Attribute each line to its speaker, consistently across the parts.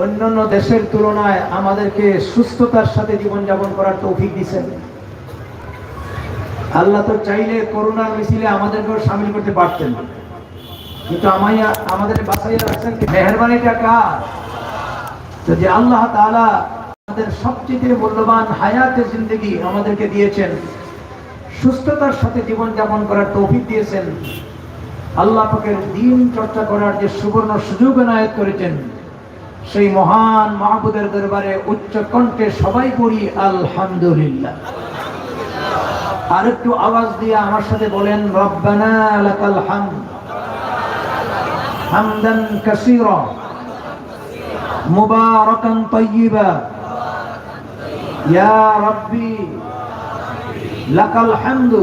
Speaker 1: অন্যান্য দেশের তুলনায় আমাদেরকে সুস্থতার সাথে জীবনযাপন করার তৌফিক দিয়েছেন। আল্লাহ তো চাইলে করোনার মিছিলে আমাদেরকেও সামিল করতে পারতেন, কিন্তু আমাদের বাঁচাইয়া রাখছেন। মেহেরবানিটা কার? যদি আল্লাহ তাআলা আমাদের সবচেয়ে মূল্যবান হায়াতের জিন্দেগি আমাদেরকে দিয়েছেন, সুস্থতার সাথে জীবনযাপন করার তৌফিক দিয়েছেন, আল্লাহ পাকের দ্বীন চর্চা করার যে সুবর্ণ সুযোগ এনায়েত করেছেন, সেই মহান মাহবুদের দরবারে উচ্চ কণ্ঠে সবাই পড়ি আলহামদুলিল্লাহ। আর একটু আওয়াজ দিয়ে আমার সাথে বলেন রব্বানা লাকাল হামদ হামদান কাসীরা মুবারাকান তাইয়্যিবা ইয়া রাব্বি লাকাল হামদু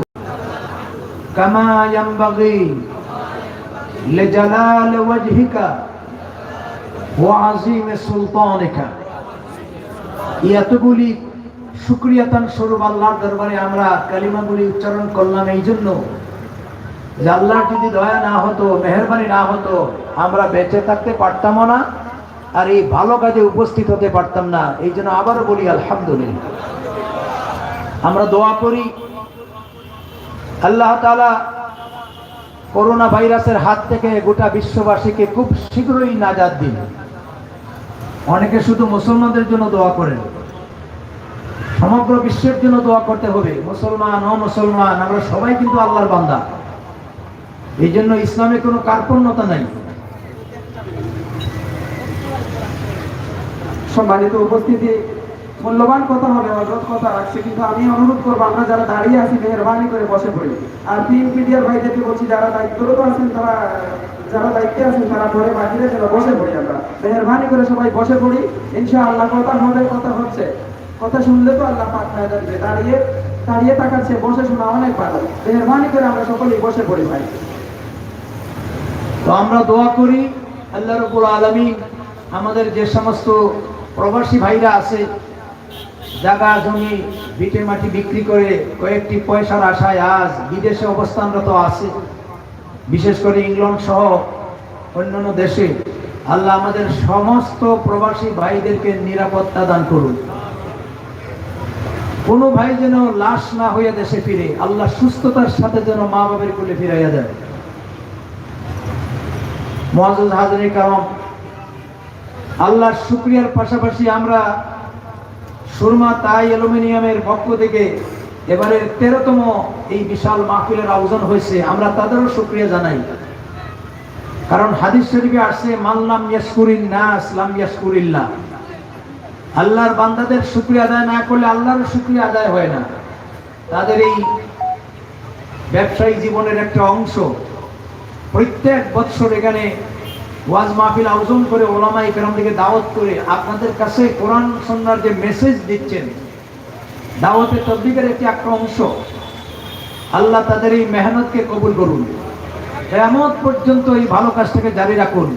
Speaker 1: কামা ইয়ানবাগি লিজালালি ওয়াজহিকা ওয়া আযীমি সুলতানিকা। এতগুলি শুকরিয়াতান স্বরূপ আল্লাহর দরবারে আমরা কালিমাগুলি উচ্চারণ করলাম এই জন্য যে আল্লাহর যদি দয়া না হতো, মেহেরবানি না হতো, আমরা বেঁচে থাকতে পারতামও না, আর এই ভালো কাজে উপস্থিত হতে পারতাম না। এই জন্য আবারও বলি আলহামদুলিল্লাহ। আমরা দোয়া করি আল্লাহ তাআলা করোনা ভাইরাসের হাত থেকে গোটা বিশ্ববাসীকে খুব শীঘ্রই নাজাত দিন। অনেকে শুধু মুসলমানদের জন্য দোয়া করেন, সমগ্র বিশ্বের জন্য দোয়া করতে হবে। মুসলমান ও মুসলমান আমরা সবাই কিন্তু আল্লাহর বান্দা, এই জন্য ইসলামে কোনো কার্পণ্যতা নাই।
Speaker 2: সম্মানিত উপস্থিতি, মূল্যবান কথা হবে, অযথ কথা রাখছে, কিন্তু আমি অনুরোধ করবো আমরা যারা দাঁড়িয়ে আছি মেহরবানি করে বসে পড়ি। আর প্রিন্ট মিডিয়ার ভাইদেরকে বলছি যারা দায়িত্বরত আছেন, যারা দায়িত্বে আছেন তারা ঘরে বাহিরে যেন বসে পড়ি। আমরা মেহরবানি করে সবাই বসে পড়ি। ইনশাআল্লাহ কথা হবে, কথা হচ্ছে, কথা শুনলে তো আল্লাহ পাক ফায়দা দিবে। দাঁড়িয়ে তাকাচ্ছে, বসে শোনা অনেক ভালো। মেহরবানি করে আমরা সকলেই বসে পড়ি ভাই।
Speaker 1: তো আমরা দোয়া করি আল্লাহ রাব্বুল আলামিন আমাদের যে সমস্ত প্রবাসী ভাইরা আছে, জায়গা জমি ভিটে মাটি বিক্রি করে কয়েকটি পয়সার আশায় আজ বিদেশে অবস্থানরত আছে, বিশেষ করে ইংল্যান্ড সহ অন্যান্য দেশে, আল্লাহ আমাদের সমস্ত প্রবাসী ভাইদেরকে নিরাপত্তা দান করুন। কোনো ভাই যেন লাশ না হয়ে দেশে ফিরে, আল্লাহ সুস্থতার সাথে যেন মা বাবার কোলে ফিরাইয়া দেন। মুআজ্জাজ হাজিরিন কারাম, আল্লাহর শুকরিয়ার পাশাপাশি আমরা সুরমা তাই অ্যালুমিনিয়ামের পক্ষ থেকে এবারের 13তম এই বিশাল মাহফিলের আয়োজন হয়েছে, আমরা তাদেরও শুকরিয়া জানাই। কারণ হাদিস শরীফে আসছে মান লাম ইয়াশকুরিন নাস লাম ইয়াশকুরিল্লাহ। আল্লাহর বান্দাদের শুকরিয়া আদায় না করলে আল্লাহর শুকরিয়া আদায় হয় না। তাদের এই ব্যবসায়িক জীবনের একটা অংশ। প্রত্যেক বছর এখানে ওয়াজ মাহফিল আয়োজন করে ওলামায়ে কেরামদেরকে দাওয়াত করে আপনাদের কাছে কোরআন সুন্নাহর যে মেসেজ দিচ্ছেন, দাওয়াতে তাবলীগের একটা অংশ। আল্লাহ তাদের এই মেহনতকে কবুল করুন, কিয়ামত পর্যন্ত এই ভালো কাজটাকে জারি রাখুন।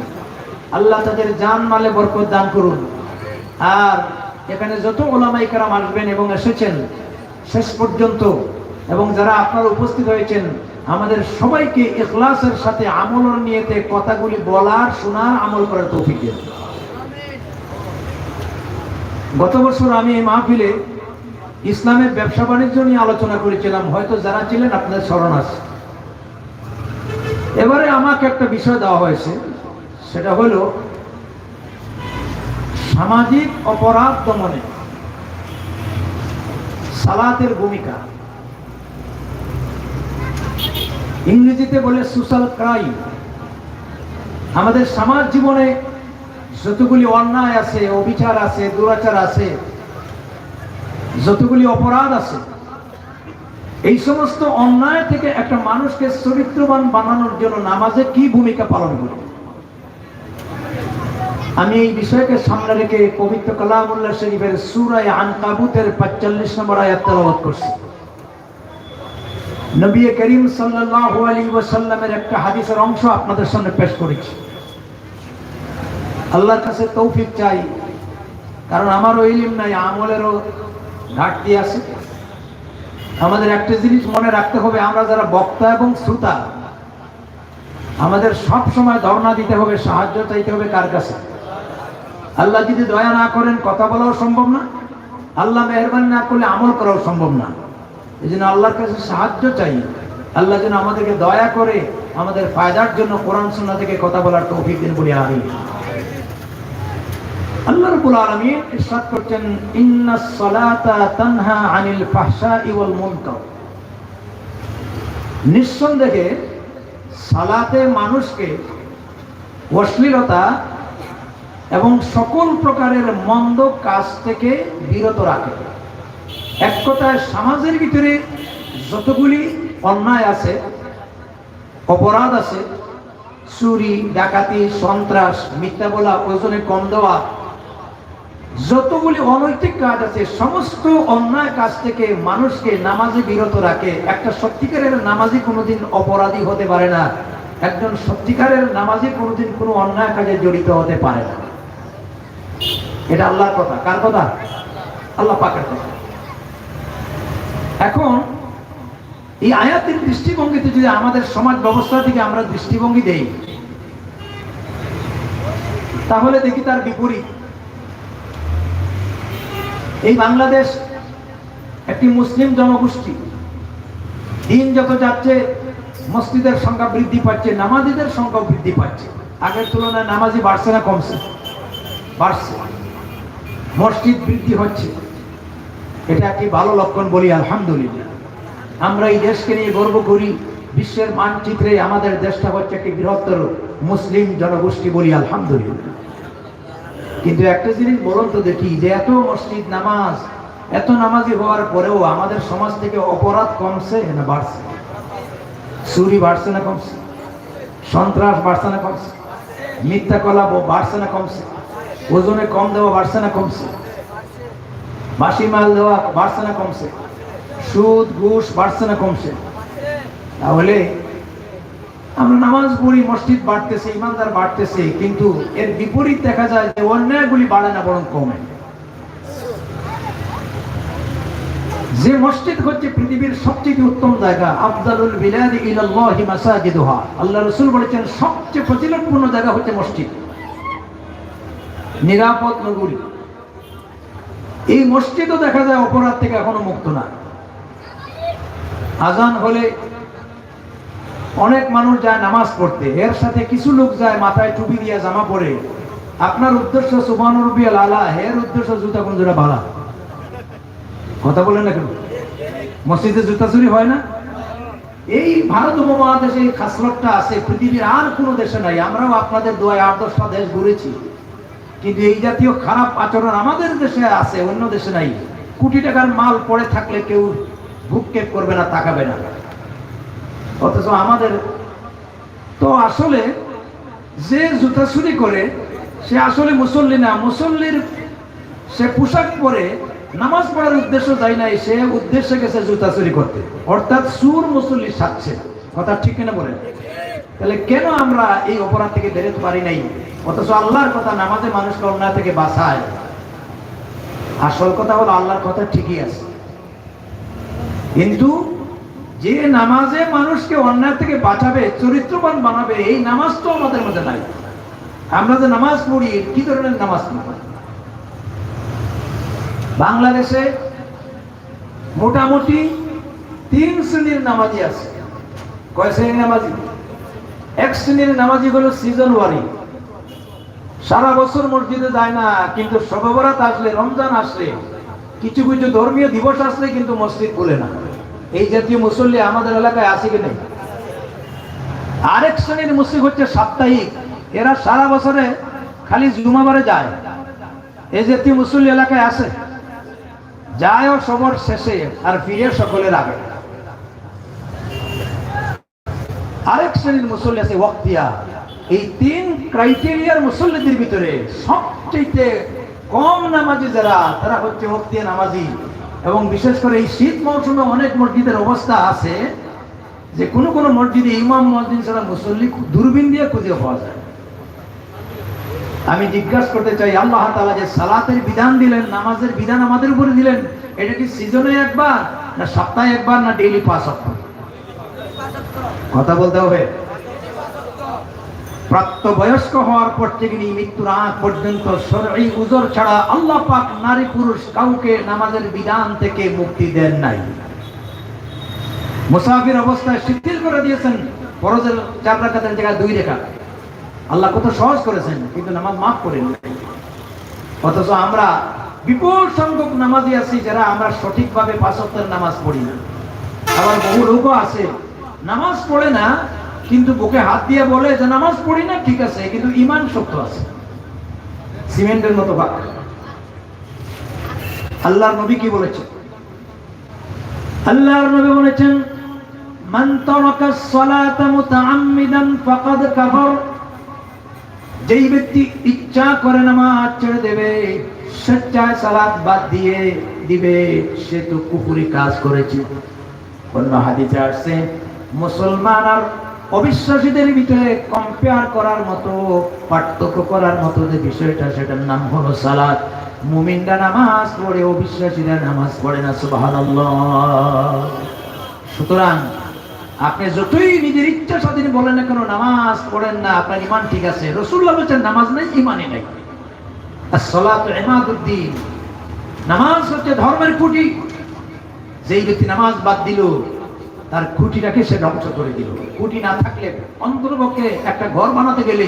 Speaker 1: আল্লাহ তাদের জান মালে বরকত দান করুন। আর এখানে যত ওলামায়ে কেরাম আসবেন এবং এসেছেন শেষ পর্যন্ত, এবং যারা আপনারা উপস্থিত হয়েছেন, আমাদের সবাইকে ইখলাসের সাথে আমলের নিয়তে কথাগুলি বলার, শোনার, আমল করার তৌফিক দিন। গত বছর আমি এই মাহফিলে ইসলামের ব্যবসা বাণিজ্য নিয়ে আলোচনা করেছিলাম, হয়তো যারা ছিলেন আপনাদের স্মরণ আছে। এবারে আমাকে একটা বিষয় দেওয়া হয়েছে, সেটা হলো সামাজিক অপরাধ দমনে সালাতের ভূমিকা। ইংরেজিতে বলে সোশ্যাল ক্রাইম। আমাদের সমাজ জীবনে যতগুলি অন্যায় আছে, অবিচার আছে, দুরাচার আছে, যতগুলি অপরাধ আছে, এই সমস্ত অন্যায় থেকে একটা মানুষকে চরিত্রবান বানানোর জন্য নামাজে কি ভূমিকা পালন করে। আমি এই বিষয়কে সামনে রেখে পবিত্র কালামুল্লাহ শরীফের সূরা আনকাবুতের 45 নম্বর আয়াত তেলাওয়াত করছি। নবী করিম সাল্লাল্লাহু আলাইহি ওয়াসাল্লামের একটা হাদিসের অংশ আপনাদের সামনে পেশ করেছি। আল্লাহর কাছে তৌফিক চাই, কারণ আমারও ইলম নাই, আমলেরও ঘাটতি আছে। আমাদের একটা জিনিস মনে রাখতে হবে, আমরা যারা বক্তা এবং শ্রোতা, আমাদের সব সময় ধর্ণা দিতে হবে, সাহায্য চাইতে হবে কার কাছে? আল্লাহ যদি দয়া না করেন কথা বলাও সম্ভব না, আল্লাহ মেহেরবানি না করলে আমল করাও সম্ভব না। এই জন্য আল্লাহর কাছে সাহায্য চাই, আল্লাহ যেন আমাদেরকে দয়া করে আমাদের ফায়দার জন্য কোরআন সুন্নাহ থেকে কথা বলার তৌফিক দিন বলি আমিন। আল্লাহ রাব্বুল আলামিন ইরশাদ করছেন, ইন্নাস সালাতা তানহা আনিল ফাহশাই ওয়াল মুনকার। নিঃসন্দেহে সালাতে মানুষকে অশ্লীলতা এবং সকল প্রকারের মন্দ কাজ থেকে বিরত রাখে। এক কথায় সমাজের ভিতরে যতগুলি অন্যায় আছে, অপরাধ আছে, চুরি, ডাকাতি, সন্ত্রাস, মিথ্যা বলা, ওজনে কম দেওয়া, যতগুলি অনৈতিক কাজ আছে, সমস্ত অন্যায় কাজ থেকে মানুষকে নামাজে বিরত রাখে। একটা সত্যিকারের নামাজি কোনোদিন অপরাধী হতে পারে না, একজন সত্যিকারের নামাজি কোনোদিন কোনো অন্যায় কাজে জড়িত হতে পারে না। এটা আল্লাহর কথা। কার কথা? আল্লাহ পাকের কথা। এখন এই আয়াতের দৃষ্টিভঙ্গিতে যদি আমাদের সমাজ ব্যবস্থা থেকে আমরা দৃষ্টিভঙ্গি দেই, তাহলে দেখি তার বিপরীত। এই বাংলাদেশ একটি মুসলিম জনগোষ্ঠী, দিন যত যাচ্ছে মসজিদের সংখ্যা বৃদ্ধি পাচ্ছে, নামাজিদের সংখ্যা বৃদ্ধি পাচ্ছে। আগের তুলনায় নামাজি বাড়ছে না কমছে? বাড়ছে। মসজিদ বৃদ্ধি হচ্ছে, এটা একটি ভালো লক্ষণ বলি আলহামদুলিল্লাহ। আমরা এই দেশকে নিয়ে গর্ব করি, বিশ্বের মানচিত্রে আমাদের দেশটা হচ্ছে একটি বৃহত্তর মুসলিম জনগোষ্ঠী বলি আলহামদুলিল্লাহ। কিন্তু একটা জিনিস বলুন তো দেখি, যে এত মসজিদ, নামাজ, এত নামাজি হওয়ার পরেও আমাদের সমাজ থেকে অপরাধ কমছে না বাড়ছে? চুরি বাড়ছে না কমছে? সন্ত্রাস বাড়ছে না কমছে? মিথ্যা কলা বাড়ছে না কমছে? ওজনে কম দেওয়া বাড়ছে না কমছে? বাসি মাল দেওয়া বাড়ছে না কমছে? সুদ ঘুষ বাড়ছে না কমছে? তাহলে আমরা নামাজ পড়ি, মসজিদ বাড়তেছে, ইমানদার বাড়তেছে, কিন্তু এর বিপরীত দেখা যায় যে অন্যায়গুলি বাড়ে না, বরং কমে। যে মসজিদ হচ্ছে পৃথিবীর সবচেয়ে উত্তম জায়গা, আফদালুল বিলাদি ইলাল্লাহি মাসাজিদুহা, আল্লাহ রাসূল বলেছেন সবচেয়ে ফজিলতপূর্ণ জায়গা হচ্ছে মসজিদ, নিরাপদ নগরী। এই মসজিদও দেখা যায় অপরাধ থেকে এখনো মুক্ত না। আজান হলে অনেক মানুষ যায় নামাজ পড়তে, এর সাথে কিছু লোক যায় মাথায় টুপি দিয়ে জামা পরে। আপনার উদ্দেশ্য সুবহান রাব্বিয়াল আলা, এর উদ্দেশ্য জুতা কোন জোড়া ভাড়া। কথা বলেন না কেন? মসজিদে জুতা চুরি হয় না? এই ভারত উপমহাদেশে এই খাসলতটা আছে, পৃথিবীর আর কোনো দেশে নাই। আমরাও আপনাদের দোয়ায় 8-10টা দেশ ঘুরেছি, কিন্তু এই জাতীয় খারাপ আচরণ আমাদের দেশে আছে, অন্য দেশে নাই। কোটি টাকার মাল পড়ে থাকলে কেউ ভূক্ষেপ করবে না, তাকাবে না। অথচ আমাদের তো আসলে যে জুতা চুরি করে সে আসলে মুসল্লি না, মুসল্লির সে পোশাক পরে নামাজ পড়ার উদ্দেশ্য যায় নাই, সে উদ্দেশ্যে গেছে জুতা চুরি করতে, অর্থাৎ সুর মুসল্লি সাজছে। কথা ঠিক কিনা বলেন? তাহলে কেন আমরা এই অপরাধ থেকে বেরোতে পারি নাই? অথচ আল্লাহর কথা নামাজে মানুষকে অন্যায় থেকে বাঁচায়। আসল কথা হলো আল্লাহর কথা ঠিকই আছে, কিন্তু যে নামাজে মানুষকে অন্যায় থেকে বাঁচাবে, চরিত্রবান বানাবে, এই নামাজ তো আমাদের মধ্যে নাই। আমরা যে নামাজ পড়ি, কি ধরনের নামাজ পড়ি? বাংলাদেশে মোটামুটি 3 শ্রেণীর নামাজি আছে। কয় শ্রেণীর নামাজি? এক শ্রেণীর নামাজি হলো সিজন ওয়ারি, সারা বছর মসজিদে যায় না, কিন্তু শবে বরাত আসলে, রমজান আসলে, কিছু কিছু ধর্মীয় দিবস আসলে কিন্তু মসজিদ খুলে না। এই জাতীয় মুসল্লি আমাদের এলাকায় আছে কি নেই? আরেক শ্রেণীর মুসলিম হচ্ছে সাপ্তাহিক, এরা সারা বছরে খালি জুমাবারে যায়। এই জাতীয় মুসল্লি এলাকায় আছে, যায়ও সবর শেষে আর ফিরে সকলের আগে। আরেক শ্রেণীর মুসল্লি আছে ওয়াক্তিয়া। এই 3 ক্রাইটেরিয়ার মুসল্লিদের ভিতরে সবচেয়ে কম নামাজি যারা, তারা হচ্ছে ওয়াক্তিয়া নামাজি। এবং বিশেষ করে এই শীত মৌসুমে অনেক মসজিদের অবস্থা আছে যে কোনো কোনো মসজিদে ইমাম মুয়াজ্জিন ছাড়া মুসল্লি দূরবীন দিয়ে খুঁজে পাওয়া যায়। আমি জিজ্ঞাসা করতে চাই, আল্লাহ তাআলা যে সালাতের বিধান দিলেন, নামাজের বিধান আমাদের উপরে দিলেন, এটা কি সিজনে একবার, না সপ্তাহে একবার, না ডেইলি 5 ওয়াক্ত? কথা বলতে হবে। প্রাপ্তবয়স্ক হওয়ার পর থেকে নিয়ে মৃত্যুর আগ পর্যন্ত শরঈ উযর ছাড়া আল্লাহ পাক নারী পুরুষ কাউকে নামাজের বিধান থেকে মুক্তি দেন নাই। মুসাফির অবস্থায় শিথিল করে দিয়েছেন, ফরজের 4 রাকাতের জায়গায় 2 রাকাত। আল্লাহ কত সহজ করেছেন, কিন্তু নামাজ মাফ করেন। অথচ আমরা বিপুল সংখ্যক নামাজি আছি যারা আমরা সঠিকভাবে 5 ওয়াক্তের নামাজ পড়ি না। আবার বহু লোকও আছে নামাজ পড়ে না, কিন্তু বুকে হাত দিয়ে বলে যে নামাজ পড়ি না, ঠিক আছে, কিন্তু ঈমান শক্ত আছে, সিমেন্টের মতো বাক। আল্লাহর নবী কি বলেছেন? আল্লাহর নবী বলেছেন, মান তারাকাস সালাতা মুতাআম্মিদান ফাকাদ কাফার। যেই ব্যক্তি ইচ্ছা করে নামাজ ছেড়ে দেবে, স্বেচ্ছায় সালাত বাদ দিয়ে দিবে, সে তো কুফরি কাজ করেছে। অন্য হাদিসে আসছে, মুসলমান আর অবিশ্বাসীদের ভিতরে কম্পেয়ার করার মতো, পার্থক্য করার মতো যে বিষয়টা, সেটার নাম হলো সালাত। মুমিনরা নামাজ পড়ে, অবিশ্বাসীরা নামাজ পড়ে না। সুবহানাল্লাহ। সুতরাং আপনি যতই নিজের ইচ্ছা স্বাধীন বলেন না কেন নামাজ পড়েন না, আপনার ঈমান ঠিক আছে। রাসূলুল্লাহ বলেছেন নামাজ নাই, ঈমানই নাই। as-salatu ইমাদুদ্দিন, নামাজ হচ্ছে ধর্মের খুঁটি। যেই ব্যক্তি নামাজ বাদ দিল, তার খুঁটিটাকে সে ধ্বংস করে দিল। খুঁটি না থাকলে, অন্তরপক্ষে একটা ঘর বানাতে গেলে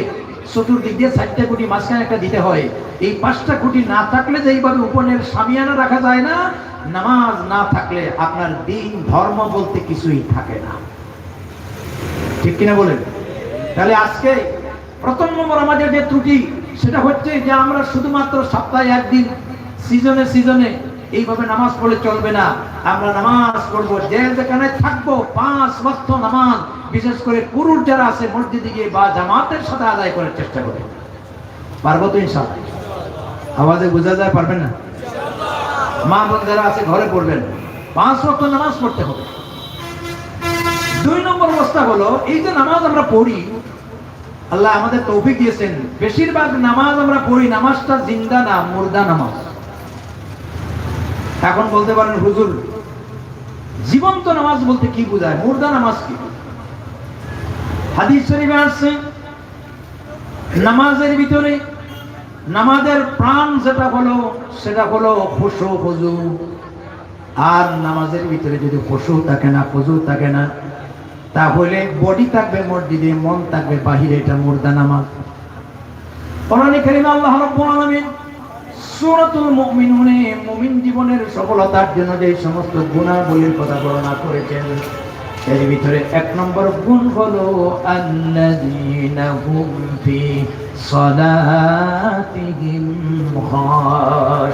Speaker 1: চতুর্দিক দিয়ে 4টা খুঁটি, মাঝখানে একটা দিতে হয়। এই 5টা খুঁটি না থাকলে যেইভাবে উপনের শামিয়ানা রাখা যায় না, নামাজ না থাকলে আপনার দিন ধর্ম বলতে কিছুই থাকে না। ঠিক কিনা বলেন? তাহলে আজকে প্রথম নম্বর আমাদের যে ত্রুটি, সেটা হচ্ছে যে আমরা শুধুমাত্র সপ্তাহে একদিন, সিজনে এইভাবে নামাজ পড়লে চলবে না। আমরা নামাজ পড়বো যে যেখানে থাকবো, 5 ওয়াক্ত নামাজ, বিশেষ করে পুরুষ যারা আছে মসজিদে গিয়ে বা জামাতের সাথে আদায় করার চেষ্টা করবে। পারবো তো ইনশাআল্লাহ? আওয়াজে বোঝা যায় পারবেন না? মা বোন যারা আছে ঘরে পড়বেন, 5 ওয়াক্ত নামাজ পড়তে হবে। 2 নম্বর অবস্থা হলো, এই যে নামাজ আমরা পড়ি, আল্লাহ আমাদের তৌফিক দিয়েছেন, বেশিরভাগ নামাজ আমরা পড়ি, নামাজটা জিন্দা না, মুর্দা নামাজ। এখন বলতে পারেন হুজুর, জীবন্ত নামাজ বলতে কি বোঝায়, মুর্দা নামাজ কি? হাদিস শরীফে আছে, নামাজের ভিতরে নামাজের প্রাণ যেটা হলো, সেটা হলো খুশু খুজু। আর নামাজের ভিতরে যদি খুশু থাকে না, খুজু থাকে না, তাহলে বডি থাকবে মসজিদে, মন থাকবে বাহিরে, এটা মুর্দা নামাজ। কোরআনে কারিমে আল্লাহ রাব্বুল আলামিন সূরাতুল মুমিনুনে মুমিন জীবনের সফলতার জন্য যে সমস্ত গুণাবলীর কথা বর্ণনা করেছেন, এর ভিতরে 1 নম্বর গুণ হলো আল্লাযীনা হুম ফি সালাতিহিম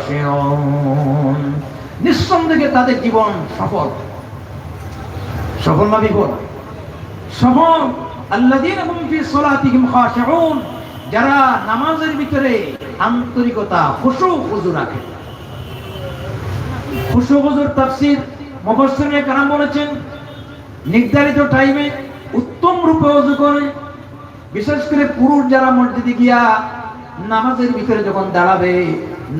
Speaker 1: খাশিউন। নিঃসন্দেহে তাদের জীবন সফল। সফল না বিফল? সফল। আল্লাযীনা হুম ফি সালাতিহিম খাশিউন, যারা নামাজের ভিতরে আন্তরিকতা, খুশু খুজু রাখে। খুশু খুজুর তাফসীর মুফাসসিরিনে কেরাম বলেছেন, নির্ধারিত টাইমে উত্তম রূপে ওযু করে, বিশেষ করে পুরুষ যারা মসজিদে গিয়া নামাজের ভিতরে যখন দাঁড়াবে,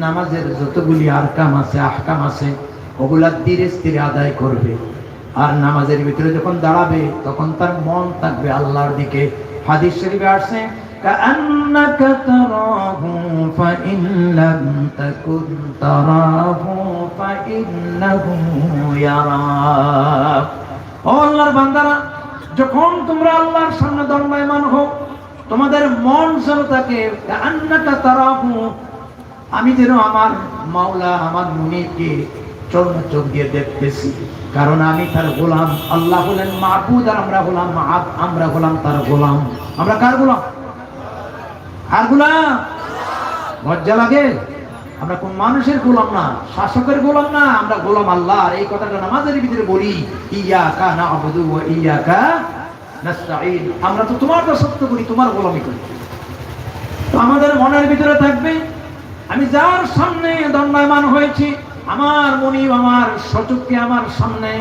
Speaker 1: নামাজের যতগুলি আরকাম আছে, আহকাম আছে, ওগুলা ধীরে স্থিরে আদায় করবে। আর নামাজের ভিতরে যখন দাঁড়াবে, তখন তার মন থাকবে আল্লাহর দিকে। হাদিস শরীফে আসছে, কাআন্নাকা তারাহু ফাইন লাম তাকুন তারাহু ফাইন্নাহু ইয়ারাক। ও আল্লাহর বান্দারা, যখন তোমরা আল্লাহর সামনে দণ্ডায়মান হও, তোমাদের মন যেন থাকে কাআন্নাকা তারাহু, আমি যেন আমার মাওলা, আমার মুনিবকে চোখ দিয়ে দেখতেছি, কারণ আমি তার গোলাম। আল্লাহ হলেন মাবুদ, আর আমরা হলাম আমরা হলাম তার গোলাম। আমরা কার গোলাম? আর গোলাম? লজ্জা লাগে? আমরা কোন মানুষের গোলাম না, শাসকের গোলাম না, আমরা গোলাম আল্লাহর। এই কথাটা নামাজের ভিতরে বলি, ইয়াকা না'বুদু ওয়া ইয়াকা নাস্তাঈন। আমরা তো তোমার দাসত্ব করি, তোমার গোলামি করি। তো আমাদের মনের ভিতরে থাকবে, আমি যার সামনে দণ্ডায়মান হয়েছি, আমার মুনিব, আমার সচক্ষে আমার সামনে।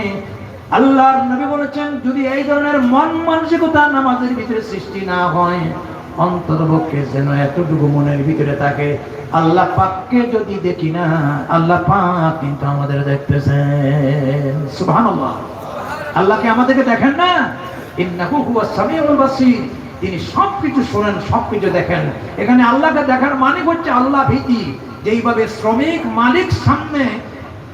Speaker 1: আল্লাহর নবী বলেছেন, যদি এই ধরনের মন মানসিকতা নামাজের ভিতরে সৃষ্টি না হয়, অন্তরপক্ষে যেন এতটুকু মনের ভিতরে থাকে, আল্লাহ পাককে যদি দেখি না, আল্লাহ পাক কিন্তু আমাদের দেখতেছেন। সুবহানাল্লাহ। আল্লাহকে আমাদেরকে দেখেন না? ইন্নাহু হুয়াস সামিউল বাসীর। তিনি সবকিছু শোনেন, সবকিছু দেখেন। এখানে আল্লাহকে দেখার মানে হচ্ছে আল্লাহ ভীতি, যেইভাবে শ্রমিক মালিক সামনে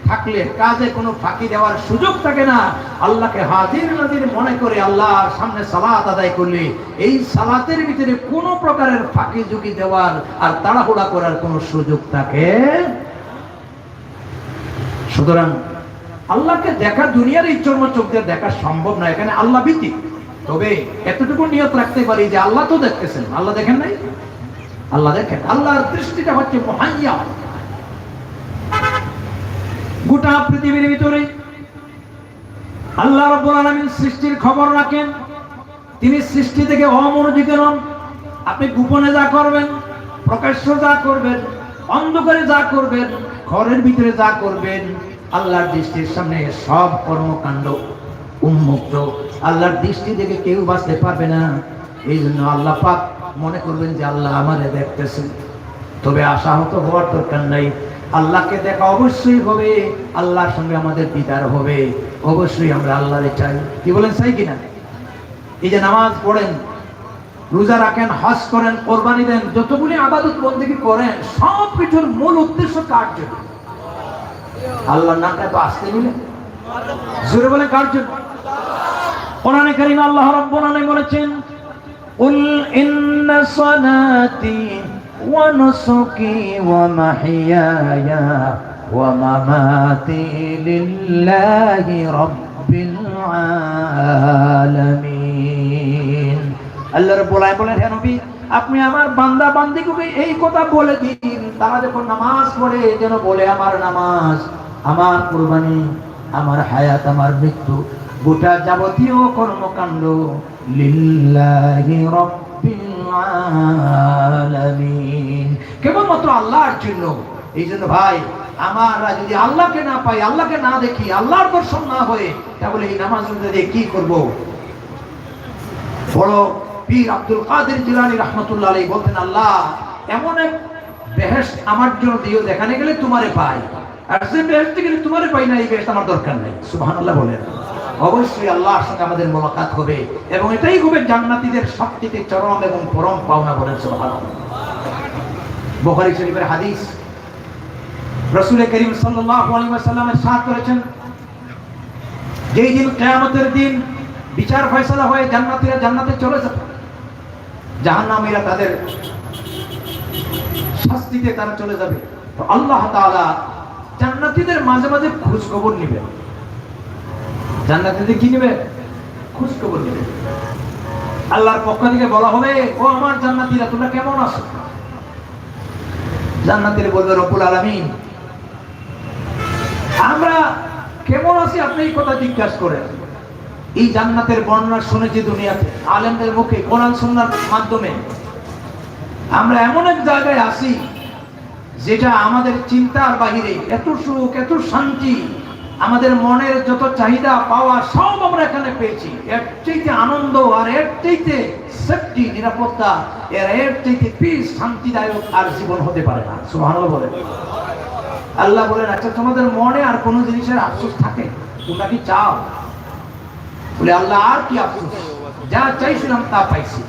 Speaker 1: থাকলে কাজে কোনো ফাঁকি দেওয়ার সুযোগ থাকে না, আল্লাহকে হাজির নাজির মনে করে আল্লাহর সামনে সালাত আদায় করলে এই সালাতের ভিতরে কোনো প্রকারের ফাঁকি ঝুঁকি দেওয়ার আর তাড়াহুড়া করার কোনো সুযোগ থাকে। সুতরাং আল্লাহকে দেখা দুনিয়ার এই চর্ম চোখ দিয়ে দেখা সম্ভব না, এখানে আল্লাহ ভীতি। তবে এতটুকু নিয়ত রাখতে পারি যে আল্লাহ তো দেখতেছেন, আল্লাহ দেখেন নাই? আল্লাহ দেখেন। আল্লাহর দৃষ্টিটা হচ্ছে মুহাইয়া। গোটা পৃথিবীর ভিতরে আল্লাহ রাব্বুল আলামিন সৃষ্টির খবর রাখেন। তিনি সৃষ্টি থেকে অমনোযোগী নন। আপনি গোপনে যা করবেন, প্রকাশ্য যা করবেন, অন্ধকারে যা করবেন, ঘরের ভিতরে যা করবেন, আল্লাহর দৃষ্টির সামনে সব কর্মকাণ্ড উন্মুক্ত। আল্লাহর দৃষ্টি থেকে কেউ বাঁচতে পারবে না। এই জন্য আল্লাহ পাক মনে করবেন যে আল্লাহ আমাদের দেখতেছেন। তবে আশাহত হওয়ার দরকার নাই। আল্লাহকে দেখা অবশ্যই হবে, আল্লাহর সঙ্গে আমাদের দিদার হবে। অবশ্যই আমরা আল্লাহরে চাই। কি বলেন, চাই কিনা? এই যে নামাজ পড়েন, রোজা রাখেন, হজ করেন, কোরবানি দেন, যতগুলি ইবাদত বন্দেগী করেন, সব কিছুর মূল উদ্দেশ্য কার জন্য? আল্লাহর নামটা তো আসতে দিলে জোরে বলে কার জন্য? কোরআনে কারীমে আল্লাহ রাব্বুল আলামিন বলেছেন, কুল ইন্না সালাতি ওয়া নুসুকি ওয়া মাহইয়ায়া ওয়া মামাতি লিল্লাহি রাব্বিল আলামিন। আল্লাহ রাব্বুল আলামিন বলেন, হে নবী, আপনি আমার বান্দা বান্দীকে এই কথা বলে দিন, তারা যখন নামাজ পড়ে যেন বলে আমার নামাজ, আমার কুরবানি, আমার হায়াত, আমার মৃত্যু, গোটা যাবতীয় কর্মকাণ্ড লিল্লাহি রাব্বিল আলামিন, কেবলমাত্র আল্লাহর জন্য। এই জন্য ভাই, আমরা যদি আল্লাহকে না পাই, আল্লাহকে না দেখি, আল্লাহর দর্শন না হয়ে, তাহলে এই নামাজ রোজা কি করব? বড় পীর আব্দুল কাদের জিলানী রাহমাতুল্লাহ আলাইহি বলতেন, আল্লাহ এমন এক বেহেশত আমার জন্য দিও যেখানে গেলে তোমারে পাই, আর যে বেহেশতে গেলে তোমারে পাই না, এই বেহেশত আমার দরকার নেই। সুবহানাল্লাহ বলেন। অবশ্যই আল্লাহর সঙ্গে আমাদের মোলাকাত হবে, এবং এটাই হবে জান্নাতীদের সবথেকে চরম এবং পরম পাওনা। বলেন সুবহানাল্লাহ। বুখারী শরীফের হাদিস, রাসূল করিম সাল্লাল্লাহু আলাইহি ওয়াসাল্লাম ইরশাদ করেছেন, যেই দিন কিয়ামতের দিন বিচার ফয়সালা হয়ে জান্নাতীরা জান্নাতে চলে যাবে, জাহান্নামীরা তাদের শাস্তিতে তারা চলে যাবে, তো আল্লাহ তাআলা জান্নাতীদের মাঝে মাঝে খোঁজ খবর নেবেন। জান্নাতীদের কি নেবে? খোঁজ খবর নেবে। আল্লাহর পক্ষ থেকে বলা হবে, ও আমার জান্নাতীরা, তোমরা কেমন আছো? জান্নাতীরা বলবে, রব্বুল আলামিন, আমরা কেমন আছি আপনি এই কথা জিজ্ঞাসা করেন। এই জান্নাতের বর্ণনা শুনেছি দুনিয়াতে আলেমদের মুখে, কোরআন সুন্নাহর মাধ্যমে। আমরা এমন এক জায়গায় আছি যেটা আমাদের চিন্তার বাহিরে, এত সুখ, এত শান্তি, আমাদের মনের যত চাহিদা পাওয়া সব আমরা এখানে পেয়েছি। এর চাইতে আনন্দ আর এর চাইতে সেফটি, নিরাপত্তা, এর চাইতে পিস, শান্তিদায়ক আর জীবন হতে পারে না। সুবহানাল্লাহ বলেন। আল্লাহ বলেন, আচ্ছা তোমাদের মনে আর কোনো জিনিসের আফসোস থাকে? তোমরা কি চাও? বলে, আল্লাহ আর কি আফসোস, যা চাইছিলাম তা পাইছি।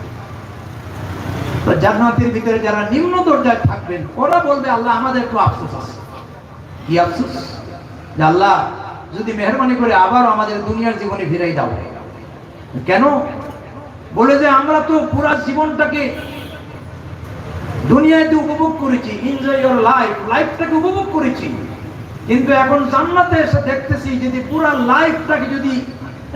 Speaker 1: তো জান্নাতের ভিতরে যারা নিম্ন দরজায় থাকবেন, ওরা বলবে, আল্লাহ আমাদের একটু আফসোস আছে। কি আফসোস? যে আল্লাহ যদি মেহেরবানি করে আবার আমাদের দুনিয়ার জীবনে ফিরাই দাও। কেন? বলে যে আমরা তো পুরো জীবনটাকে দুনিয়াতে উপভোগ করেছি, এনজয় ইওর লাইফ, লাইফটাকে উপভোগ করেছি, কিন্তু এখন জান্নাতে এসে দেখতেছি যদি পুরো লাইফটাকে যদি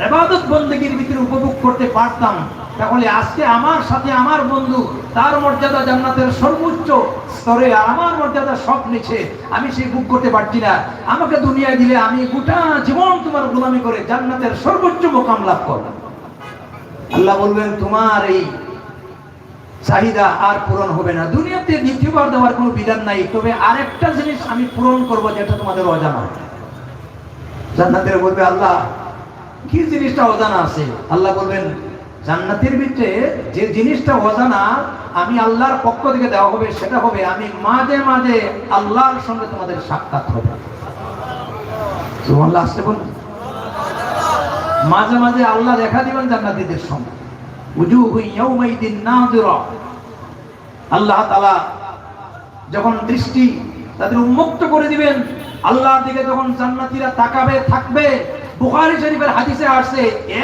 Speaker 1: ইবাদত বন্দেগীর ভিতরে উপভোগ করতে পারতাম, তাহলে আজকে আমার সাথে আমার বন্ধু, তার মর্যাদা জান্নাতের সর্বোচ্চ স্তরে, আর আমার মর্যাদা সব নিচে, আমি সেই ভোগ করতে পারছি না। আমাকে দুনিয়ায় দিলে আমি গোটা জীবন তোমার গোলামি করে জান্নাতের সর্বোচ্চ মোকাম লাভ করলাম। আল্লাহ বলবেন, তোমার এই চাহিদা আর পূরণ হবে না। দুনিয়াতে দ্বিতীয়বার দেওয়ার কোনো বিধান নাই, তবে আরেকটা জিনিস আমি পূরণ করবো যেটা তোমাদের অজানা। জান্নাতের বলবে, আল্লাহ কি জিনিসটা অজানা আছে? আল্লাহ বলবেন, জান্নাতের ভিতরে যে জিনিসটা অজানা আমি আল্লাহর পক্ষ থেকে দেওয়া হবে, সেটা হবে আমি মাঝে মাঝে আল্লাহর সঙ্গে তোমাদের সাক্ষাৎ হবে। সুবহানাল্লাহ। আসতে বলুন, মাঝে মাঝে আল্লাহ দেখা দিবেন জান্নাতীদের সঙ্গে। উজুহু ইয়াউমাইদিন নাযিরা। আল্লাহ তাআলা যখন দৃষ্টি তাদের উন্মুক্ত করে দিবেন, আল্লাহর দিকে যখন জান্নাতীরা তাকাবে থাকবে, বুখারী শরীফের হাদিসে আসছে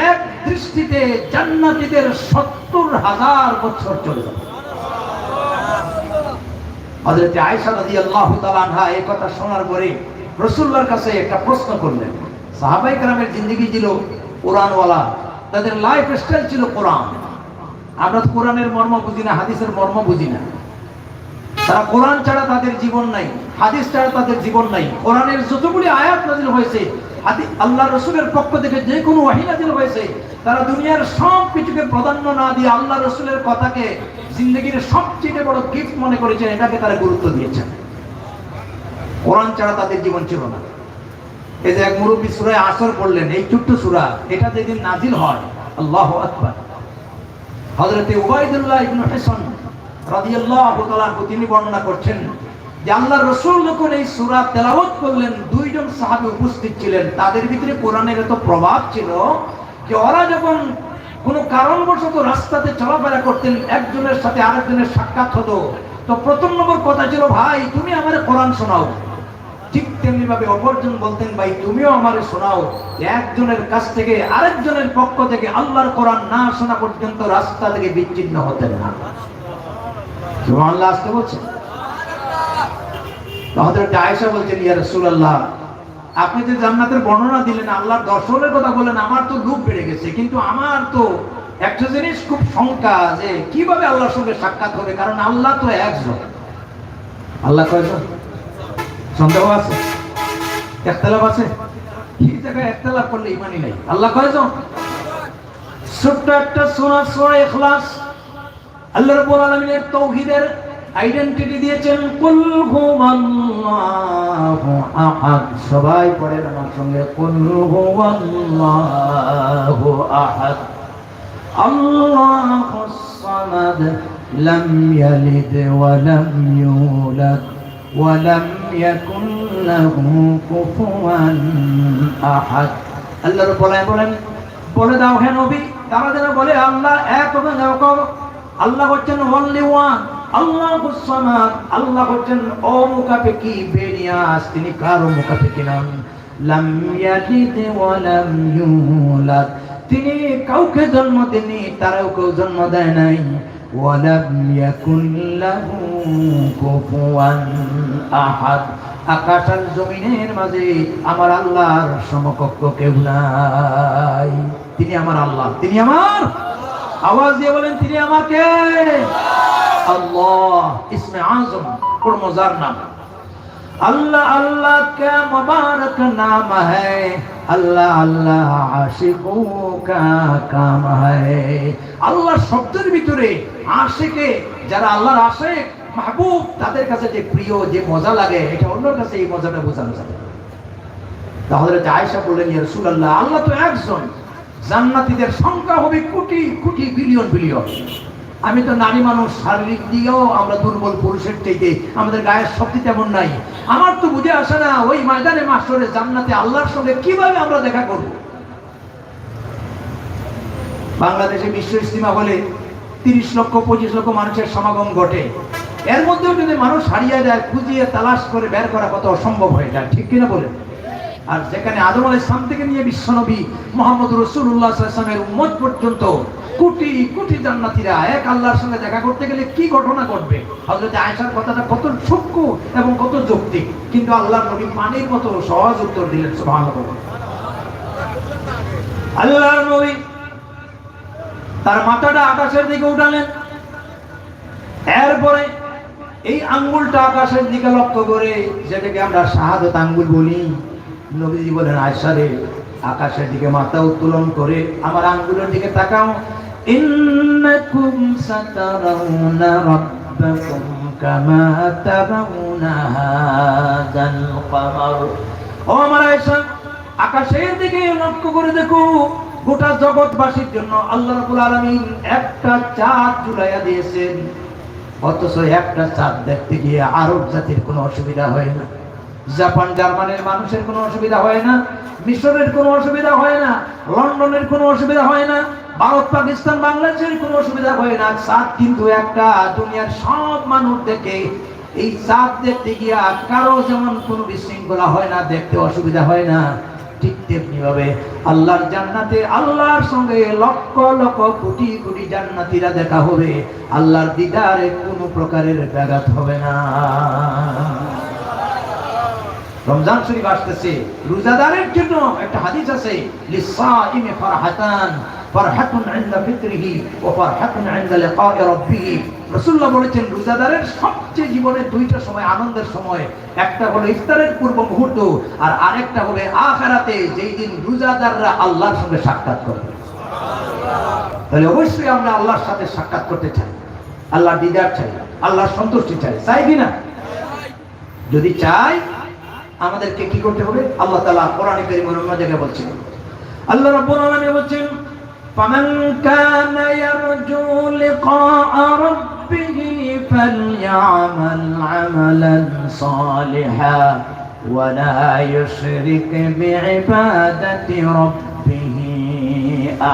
Speaker 1: এক দৃষ্টিতে জান্নাতীদের ৭০,০০০ বছর চলে যাবে। হযরত আয়েশা রাদিয়াল্লাহু তাআলা আনহা এই কথা শোনার পরে রাসূলুল্লাহর কাছে একটা প্রশ্ন করলেন। সাহাবায়ে কেরামের জিন্দেগি ছিল কোরআনওয়ালা, তাদের লাইফ স্টাইল ছিল কোরআন। আমরা তো কোরআনের মর্ম বুঝি না, হাদিসের মর্ম বুঝি না। তারা কোরআন ছাড়া তাদের জীবন নাই, হাদিস ছাড়া তাদের জীবন নাই। কোরআনের যতগুলি আয়াত নাযিল হয়েছে, আল্লাহর রাসূলের পক্ষ থেকে যে কোনো ওহী নাযিল হয়েছে, তারা দুনিয়ার সব কিছুকে প্রাধান্য না দিয়ে আল্লাহর রাসূলের কথাকে জিন্দেগির সবচেয়ে বড় গিফট মনে করেছেন, এটাকে তারা গুরুত্ব দিয়েছেন। কোরআন ছাড়া তাদের জীবন ছিল না। এই যে এক মুরব্বী সূরা আসর পড়লেন, এই ছোট্ট সূরা, এটা যেদিন নাযিল হয়, আল্লাহু আকবার, হযরত উবাইদুল্লাহ ইবনে হাসান রাদিয়াল্লাহু তাআলা তিনি বর্ণনা করছেন যে আল্লাহর রাসূল যখন এই সূরা তেলাওয়াত করলেন, দুইজন সাহাবী উপস্থিত ছিলেন। তাদের ভিতরে কোরআনের এত প্রভাব ছিল যে ওরা যখন কোনো কারণবশত রাস্তাতে চলাফেরা করতেন, একজনের সাথে আরেকজনের সাক্ষাৎ হতো, তো প্রথম নম্বর কথা ছিল, ভাই তুমি আমারে কোরআন শোনাও। ঠিক তেমনি ভাবে অপরজন বলতেন, ভাই তুমিও আমারে শোনাও। একজনের কাছ থেকে আরেকজনের পক্ষ থেকে আল্লাহর কোরআন না শোনা পর্যন্ত রাস্তা থেকে বিচ্ছিন্ন হতেন না। সুবহানাল্লাহ আসতে বলছেন। হযরত আয়েশা বলছেন, ইয়া রাসূলুল্লাহ, আপনি যে জান্নাতের বর্ণনা দিলেন, আল্লাহর দর্শনের কথা বললেন, আমার তো লোভ বেড়ে গেছে, কিন্তু আমার তো একটা জিনিস খুব শঙ্কা যে কিভাবে আল্লাহর সঙ্গে সাক্ষাৎ হবে, কারণ আল্লাহ তো একজন। আল্লাহ কয়জন? সন্দেহ আছে, ইখতিলাফ আছে। কি জায়গায় ইখতিলাফ করলে ঈমানই নাই। আল্লাহ কয়জন? ছোট্ট একটা সূরা ইখলাস আল্লাহ রাব্বুল আলামিনের তাওহীদের আইডেন্টিটি দিয়েছেন, কুল হুয়াল্লাহু আহাদ। সবাই পড়েন আমার সঙ্গে, কুল হুয়াল্লাহু আহাদ, আল্লাহুস সামাদ, লাম ইয়ালিদ ওয়া লাম ইউলাদ ওয়া লাম ইয়াকুন লাহু কুফুয়ান আহাদ। আল্লাহ রাব্বুল আলামিন বলেন, বলে দাও হে নবী, তারা যেন বলে আল্লাহ এক হবে না। আল্লাহ হচ্ছেন অনলি ওয়ান, আল্লাহুস সামাদ। আল্লাহ হচ্ছেন অমুখাপেক্ষী, বেনিয়াস, তিনি কারো মুখাপেক্ষী নন। লাম ইয়ালিদ ওয়া লাম ইউলাদ, তিনি কাউকে জন্ম দেননি, তারাও কেউ জন্ম দেয় নাই। ওয়া লাম ইয়াকুন লাহু কুফুয়ান আহাদ, আকাশ আর জমিনের মাঝে আমার আল্লাহর সমকক্ষ কেউ নাই। তিনি আমার আল্লাহ, তিনি আমার, আওয়াজ দিয়ে বলেন, তিনি আমার কে? আল্লাহ। ইসমে আজম, বড় মজার নাম। अल्लाह अल्लाह का मुबारक नाम है, अल्लाह अल्लाह आशिकों का काम है। আল্লাহ শব্দের ভিতরে আশিকে, যারা আল্লাহর আশিক মাহবুব, তাদের কাছে যে প্রিয়, যে মজা লাগে, এটা অন্যের কাছে এই মজাটা বোঝানো যায়। তাহলে আয়েশা বললেন, ইয়া রাসূলুল্লাহ, আল্লাহ তো একজন, জান্নাতীদের সংখ্যা হবে কোটি কোটি, বিলিয়ন বিলিয়ন। আমি তো নারী মানুষ, শারীরিক দিয়েও আমরা দুর্বল, পুরুষের চাইতে আমাদের গায়ের শক্তি তেমন নাই। আমার তো বুঝে আসে না ওই ময়দানে মাশরে জান্নাতে আল্লাহর সঙ্গে কিভাবে আমরা দেখা করব। বাংলাদেশে বিশ্ব ইজতিমা হলে 30 লক্ষ 25 লক্ষ মানুষের সমাগম ঘটে। এর মধ্যেও যদি মানুষ হারিয়ে যায়, খুঁজিয়ে তালাশ করে বের করা কত অসম্ভব হয়ে যায়, ঠিক কিনা বলেন? আর যেখানে আদম আলাইহিস সালাম থেকে নিয়ে বিশ্বনবী মুহাম্মদ রাসূলুল্লাহ সাল্লাল্লাহু আলাইহি ওয়াসাল্লামের উম্মত পর্যন্ত কোটি কোটি জান্নাতীরা এক আল্লাহর সঙ্গে দেখা করতে গেলে কি ঘটনা ঘটবে। হযরত আয়েশার কথাটা কত সূক্ষ্ম এবং কত যৌক্তিক, কিন্তু আল্লাহর নবী পানির মতো সহজ উত্তর দিলেন। সুবহানাল্লাহ। আল্লাহর নবী তার মাথাটা আকাশের দিকে উঠালেন, এরপরে এই আঙ্গুলটা আকাশের দিকে লক্ষ্য করে, যেটাকে আমরা শাহাদাত আঙ্গুল বলি, নবীজি বলেন, আয়েশা রে, আকাশের দিকে মাথা উত্তোলন করে আমার আঙ্গুলের দিকে তাকাও। ইন্নাকুম সাতারাউনা রাব্বাকুম কামা তারাউনা হাযাল কমার। ও আমার আয়েশা, আকাশের দিকে লক্ষ্য করে দেখো, গোটা জগৎবাসীর জন্য আল্লাহ রাব্বুল আলামিন একটা চাঁদ ঝুলাইয়া দিয়েছেন, অথচ একটা চাঁদ দেখতে গিয়ে আরব জাতির কোনো অসুবিধা হয় না, জাপান জার্মানির মানুষের কোনো অসুবিধা হয় না, মিশরের কোনো অসুবিধা হয় না, লন্ডনের কোনো অসুবিধা হয় না, ভারত পাকিস্তান বাংলাদেশের কোনো অসুবিধা হয় না, চাঁদ কিন্তু একটা, দুনিয়ার সব মানুষ দেখে। এই চাঁদ দেখতে গিয়া কারো যেমন কোনো বিশৃঙ্খলা হয় না, দেখতে অসুবিধা হয় না, ঠিক তেমনি ভাবে আল্লাহর জান্নাতে আল্লাহর সঙ্গে লক্ষ লক্ষ কোটি কোটি জান্নাতীরা দেখা হবে, আল্লাহর দিদারে কোনো প্রকারের ব্যাঘাত হবে না। রমজান শরীফ আসতেছে, রোজাদারের জন্য একটা হাদিস আছে, লিসাইমি ফারহাতান, ফারহাতুন ইনদা ফিতরিহি ওয়া ফারহাতুন ইনদা লিকাই রাব্বিহি। রাসূলুল্লাহ বলেছেন রোজাদারের সবচেয়ে জীবনে দুইটা সময় আনন্দের সময়, একটা হলো ইফতারের পূর্ব মুহূর্ত, আর আরেকটা হলো আখিরাতে, যেই দিন রোজাদাররা আল্লাহর সঙ্গে সাক্ষাৎ করবে। তাহলে অবশ্যই আমরা আল্লাহর সাথে সাক্ষাৎ করতে চাই, আল্লাহর দিদার চাই, আল্লাহর সন্তুষ্টি চাই, চাই কিনা? যদি চাই আমাদেরকে কি করতে হবে? আল্লাহ তাআলা কোরআনে কারীমের অন্য জায়গায় বলছেন, আল্লাহ রাব্বুল আলামিন বলছেন, ফামান কানা ইয়ারজু লিকাআ রাব্বিহি ফালইআমাল আমালান সালিহা ওয়া লা ইউশরিক বিইবাদাতি রাব্বিহি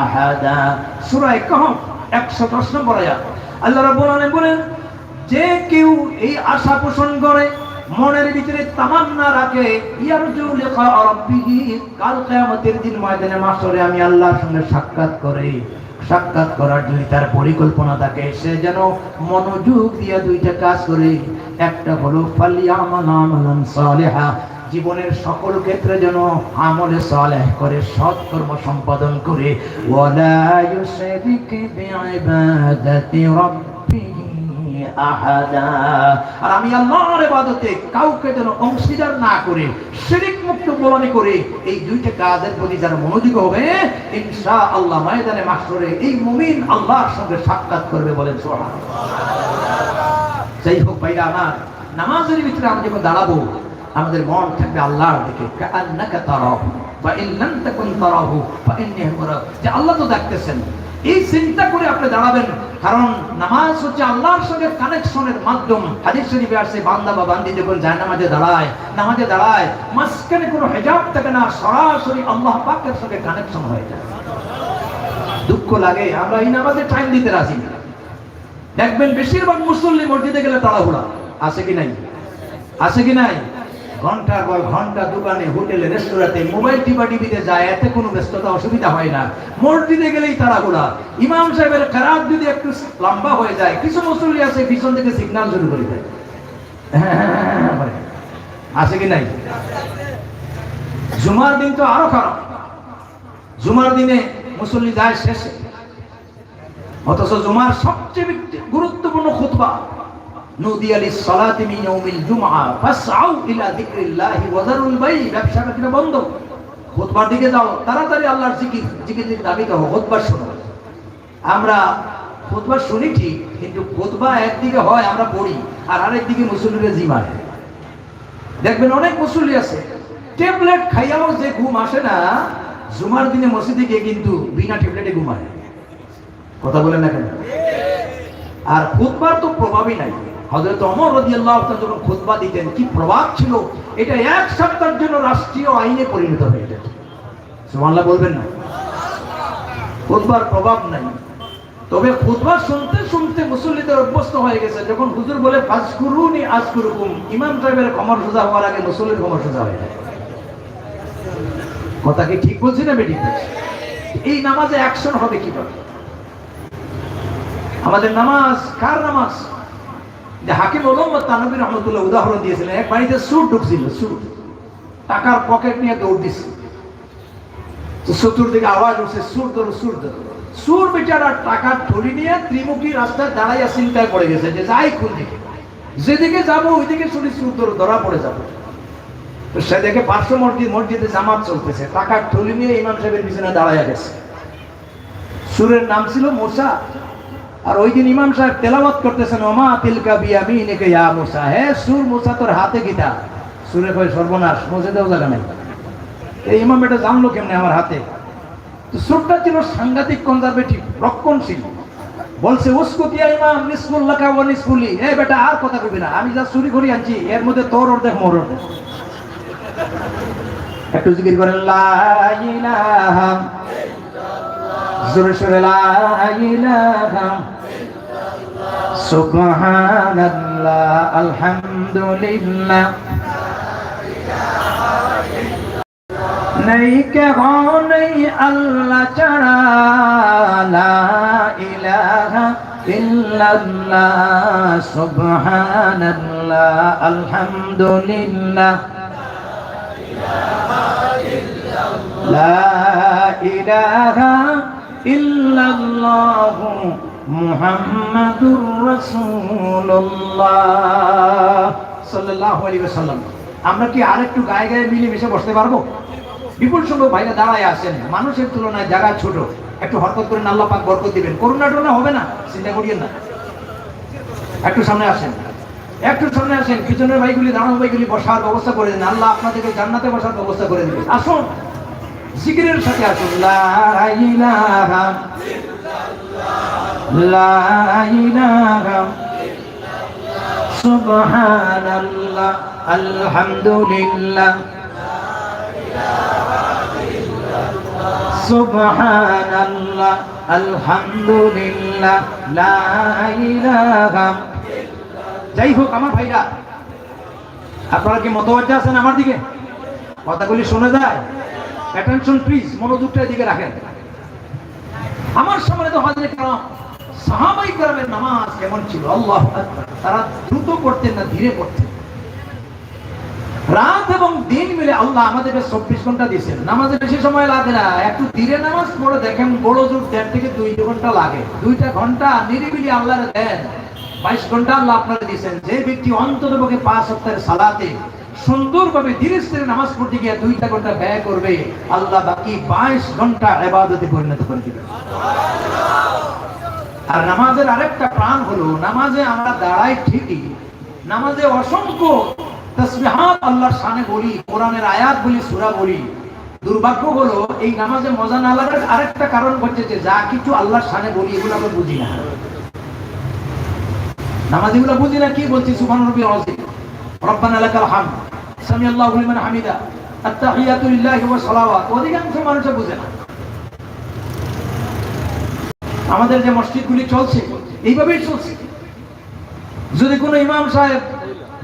Speaker 1: আহাদা। সূরা কাহফ 110 নম্বর আয়াত। আল্লাহ রাব্বুল আলামিন বলেন, যে কেউ এই আশা পোষণ করে, মনের ভিতরে তামান্না রাখে, ইয়ারজু লিকা রাব্বিহি, কাল কিয়ামতের দিন ময়দানে মাশরে আমি আল্লাহর সঙ্গে সাক্ষাৎ করে, সাক্ষাৎ করার যদি তার পরিকল্পনা থাকে, সে যেন মনোযোগ দিয়ে দুইটা কাজ করে। একটা হলো ফালিয়ামাল আমালান সালিহা, জীবনের সকল ক্ষেত্রে যেন আমলে সালেহ করে, সৎকর্ম সম্পাদন করে, ওয়ালা ইউশরিক বিইবাদাতি রাব্বিহি আহাদা, আর আমি আল্লাহর ইবাদতে কাউকে যেন অংশীদার না করে, শিরক মুক্ত বলনি করে, এই দুইটা কাজের প্রতি যারা মনোযোগী হবে, ইনশাআল্লাহ ময়দানে মাহশরে এই মুমিন আল্লাহর সঙ্গে সাক্ষাৎ করবে। বলেন সুবহানাল্লাহ। যাই হোক ভাইরা আমার, নামাজের ভিতরে আমরা যখন দাঁড়াবো, আমাদের মন থাকবে আল্লাহর দিকে, কাআন্নাকা তারাহু ওয়া ইন লাম তাকুন তারাহু ফাইন্নাহু ইয়ারাক, যে আল্লাহ তো দেখতেছেন, এই চিন্তা করে আপনি দাঁড়াবেন। কারণ নামাজ হচ্ছে আল্লাহর সঙ্গে কানেকশনের মাধ্যম। হাদিস শরীফে আছে, বান্দা বা বান্দি যখন যায় নামাজে দাঁড়ায়, মাঝখানে কোনো হিজাব থাকে না, সরাসরি আল্লাহ পাকের সঙ্গে কানেকশন হয়ে যায়। দুঃখ লাগে আমরা এই নামাজে টাইম দিতে রাজি না। দেখবেন বেশিরভাগ মুসল্লি মসজিদে গেলে তাড়াহুড়া, আছে কি নাই? আছে কি নাই? ঘন্টার পর ঘন্টা দোকানে, হোটেলে, রেস্টুরেন্টে মোবাইল টিভিতে যায়, এতে কোনো ব্যস্ততা অসুবিধা হয় না। মসজিদে গেলেই তাড়াহুড়া। ইমাম সাহেবের কেরাত যদি একটু লম্বা হয়ে যায়, কিছু মুসল্লি আছে পিছন থেকে সিগন্যাল শুরু করে দেয়। আছে কি নাই? জুমার দিন তো আরো খারাপ। জুমার দিনে মুসল্লি যায় শেষে, অথচ জুমার সবচেয়ে গুরুত্বপূর্ণ খুতবা, নুদিয়া লিস-সালাতি মিন ইয়াউমিল জুমআ ফাসআউ ইলা যিকরিল্লাহি ওয়া যারুল বাই', ব্যবসা বাণিজ্য বন্ধ, খুতবার দিকে যাও, তাড়াতাড়ি আল্লাহর জিকির দাবি করো, খুতবা শোনো। আমরা খুতবা শুনি ঠিক, কিন্তু খুতবা একদিকে হয় আমরা পড়ি, আর আরেকদিকে মুসল্লিরা জিমায়। দেখবেন অনেক মুসল্লি আছে ট্যাবলেট খাইয়াও যে ঘুম আসে না, জুমার দিনে মসজিদে গিয়ে কিন্তু বিনা ট্যাবলেটে ঘুমায়। কথা বলেন না কেন? আর খুতবার তো প্রভাবই নাই। হযরত ওমর রাদিয়াল্লাহু তাআলা যখন খুতবা দিতেন, কি প্রভাব ছিল, এটা এক সপ্তাহের জন্য রাষ্ট্রীয় আইনে পরিণত হয়ে যেত। সুবহানাল্লাহ বলবেন না? খুতবার প্রভাব নাই, তবে খুতবা শুনতে শুনতে মুসল্লিদের অভ্যস্ত হয়ে গেছে। যখন হুজুর বলে ফাজকুরুনি আযকুরুকুম, ইমাম সাহেবের কমর সোজা হওয়ার আগে মুসল্লির কমর সোজা হয়ে যায়। কথা কি ঠিক বলছি না বেঠিক বলছি? এই নামাজে অ্যাকশন হবে কিভাবে? আমাদের নামাজ কার নামাজ? যে হাকিম উলামা তানবী রাহমাতুল্লাহ উদাহরণ দিয়েছিলেন, এক বাড়িতে সুর ঢুকছিল, সুর টাকার পকেট নিয়ে দৌড় দিচ্ছে, তো চতুর্দিকে আওয়াজ উঠছে, সুর ধরো, সুর ধরো। সুর বেচারা টাকার থলি নিয়ে ত্রিমুখী রাস্তায় দাঁড়াইয়া চিন্তায় পড়ে গেছে যে যাই কোন দিকে, যেদিকে যাবো ওইদিকে শুনি সুর ধরো, ধরা পড়ে যাবো। তো সে দেখে পার্শ্ব মসজিদে জামাত চলতেছে, টাকার থলি নিয়ে ইমাম সাহেবের পিছনে দাঁড়াইয়া গেছে। সুরের নাম ছিল মুসা। আর ওই দিন ইমাম সাহেব তেলাওয়াত করতেছেন, ওমা তিলকা বিয়ামিনিকা ইয়া মুসা, হে সুর মুসা তোর হাতে কিটা? সুরে কয় সর্বনাশ, মসজিদেও জায়গা নাই। এই ইমাম এটা জানলো কেমনে আমার হাতে? তো সুরটা ছিল সাংঘাতিক কনজারভেটিভ, রক্ষণশীল। বলছে উসকুত ইয়া ইমাম, নিসফুল লাকা ওয়া নিসফুলি, এ বেটা আর কথা কইবি না, আমি যা চুরি করে আনছি এর মধ্যে তোর অর্ধেক মোর অর্ধেক। একটু জিকির করেন লা ইলাহা জোরে সোরে লা ইলাহা সুবহানাল্লাহ আলহামদুলিল্লাহ नहीं कहो नहीं अल्लाह चढ़ा ला इलाहा इल्लल्लाह सुबहानल्लाह अल्हम्दुलिल्लाह ला इलाहा इल्लल्लाह मुहम्मदुर রাসূলুল্লাহ সাল্লাল্লাহু আলাইহি ওয়াসাল্লাম। আমরা কি আরেকটু গায়ে গায়ে মিলে মিশে বসতে পারবো? বিপুল সংখ্যক ভাইরা দাঁড়ায় আসেন, মানুষের তুলনায় জায়গা ছোট, একটু হরকত করেন, আল্লাহ পাক বরকত দিবেন। করোনা টোনা হবে না, চিন্তা করিয়েন না। একটু সামনে আসেন, একটু সামনে আসেন, পিছনের ভাইগুলি দাঁড়ানো ভাইগুলি বসার ব্যবস্থা করে দেন, আল্লাহ আপনাদেরকে জান্নাতে বসার ব্যবস্থা করে দিবেন। আসুন জিকিরের সাথে আসুন, লা ইলাহা লা ইলাহা সুবহানাল্লাহ আলহামদুলিল্লাহ সুবহানাল্লাহ আলহামদুলিল্লাহ লা ইলাহা। যাই হোক আমার ভাইরা, আপনারা কি মতবাজ্জা আছেন আমার দিকে? কথাগুলি শোনা যায়? অ্যাটেনশন প্লিজ, মনোযোগটা এদিকে রাখেন। আমার সামনে তো হাজির کرام সাহাবাই کرامের নামাজ কেমন ছিল, আল্লাহু আকবার। তারা দ্রুত পড়তেন না ধীরে পড়তেন। রাত এবং দিন মিলে আল্লাহ আমাদেরকে 24 ঘন্টা দিয়েছেন, নামাজে বেশি সময় লাগে না। একটু ধীরে নামাজ পড়ে দেখেন, বড় জোর 1.5 থেকে 2 ঘন্টা লাগে। 2টা ঘন্টা নিরিবিলি আল্লাহর দেন, 22 ঘন্টা আল্লাহ আপনাকে দিয়েছেন। যে ব্যক্তি অন্ততপক্ষে 5 ওয়াক্তের সালাতে সুন্দরভাবে ধীরে স্থিরে নামাজ পড়তে গিয়ে 2টা ঘন্টা ব্যয় করবে, আল্লাহ বাকি 22 ঘন্টা ইবাদতে পরিণত করে দিবেন। আর নামাজের আরেকটা প্রাণ হলো, নামাজে আমরা দাঁড়াই ঠিকই, নামাজে অসংখ্য তাসবিহাত আল্লাহর শানে বলি, কোরআনের আয়াত বলি, সূরা বলি। দুর্ভাগ্য হলো এই নামাজে মজা না লাগার আরেকটা কারণ হচ্ছে যে যা কিছু আল্লাহর শানে বলি এগুলো আমরা বুঝি না। নামাজগুলো বুঝি না। কি বলছি? সুবহান রাব্বিল আযীম, রব্বানা লাকাল হামদ, সামি আল্লাহু লিমান হামিদা, আত-তাহিয়াতু লিল্লাহি ওয়া সালাওয়াত। অধিকাংশ মানুষ বুঝে না। আমাদের যে মসজিদগুলি চলছে এইভাবেই চলছে। যদি কোনো ইমাম সাহেব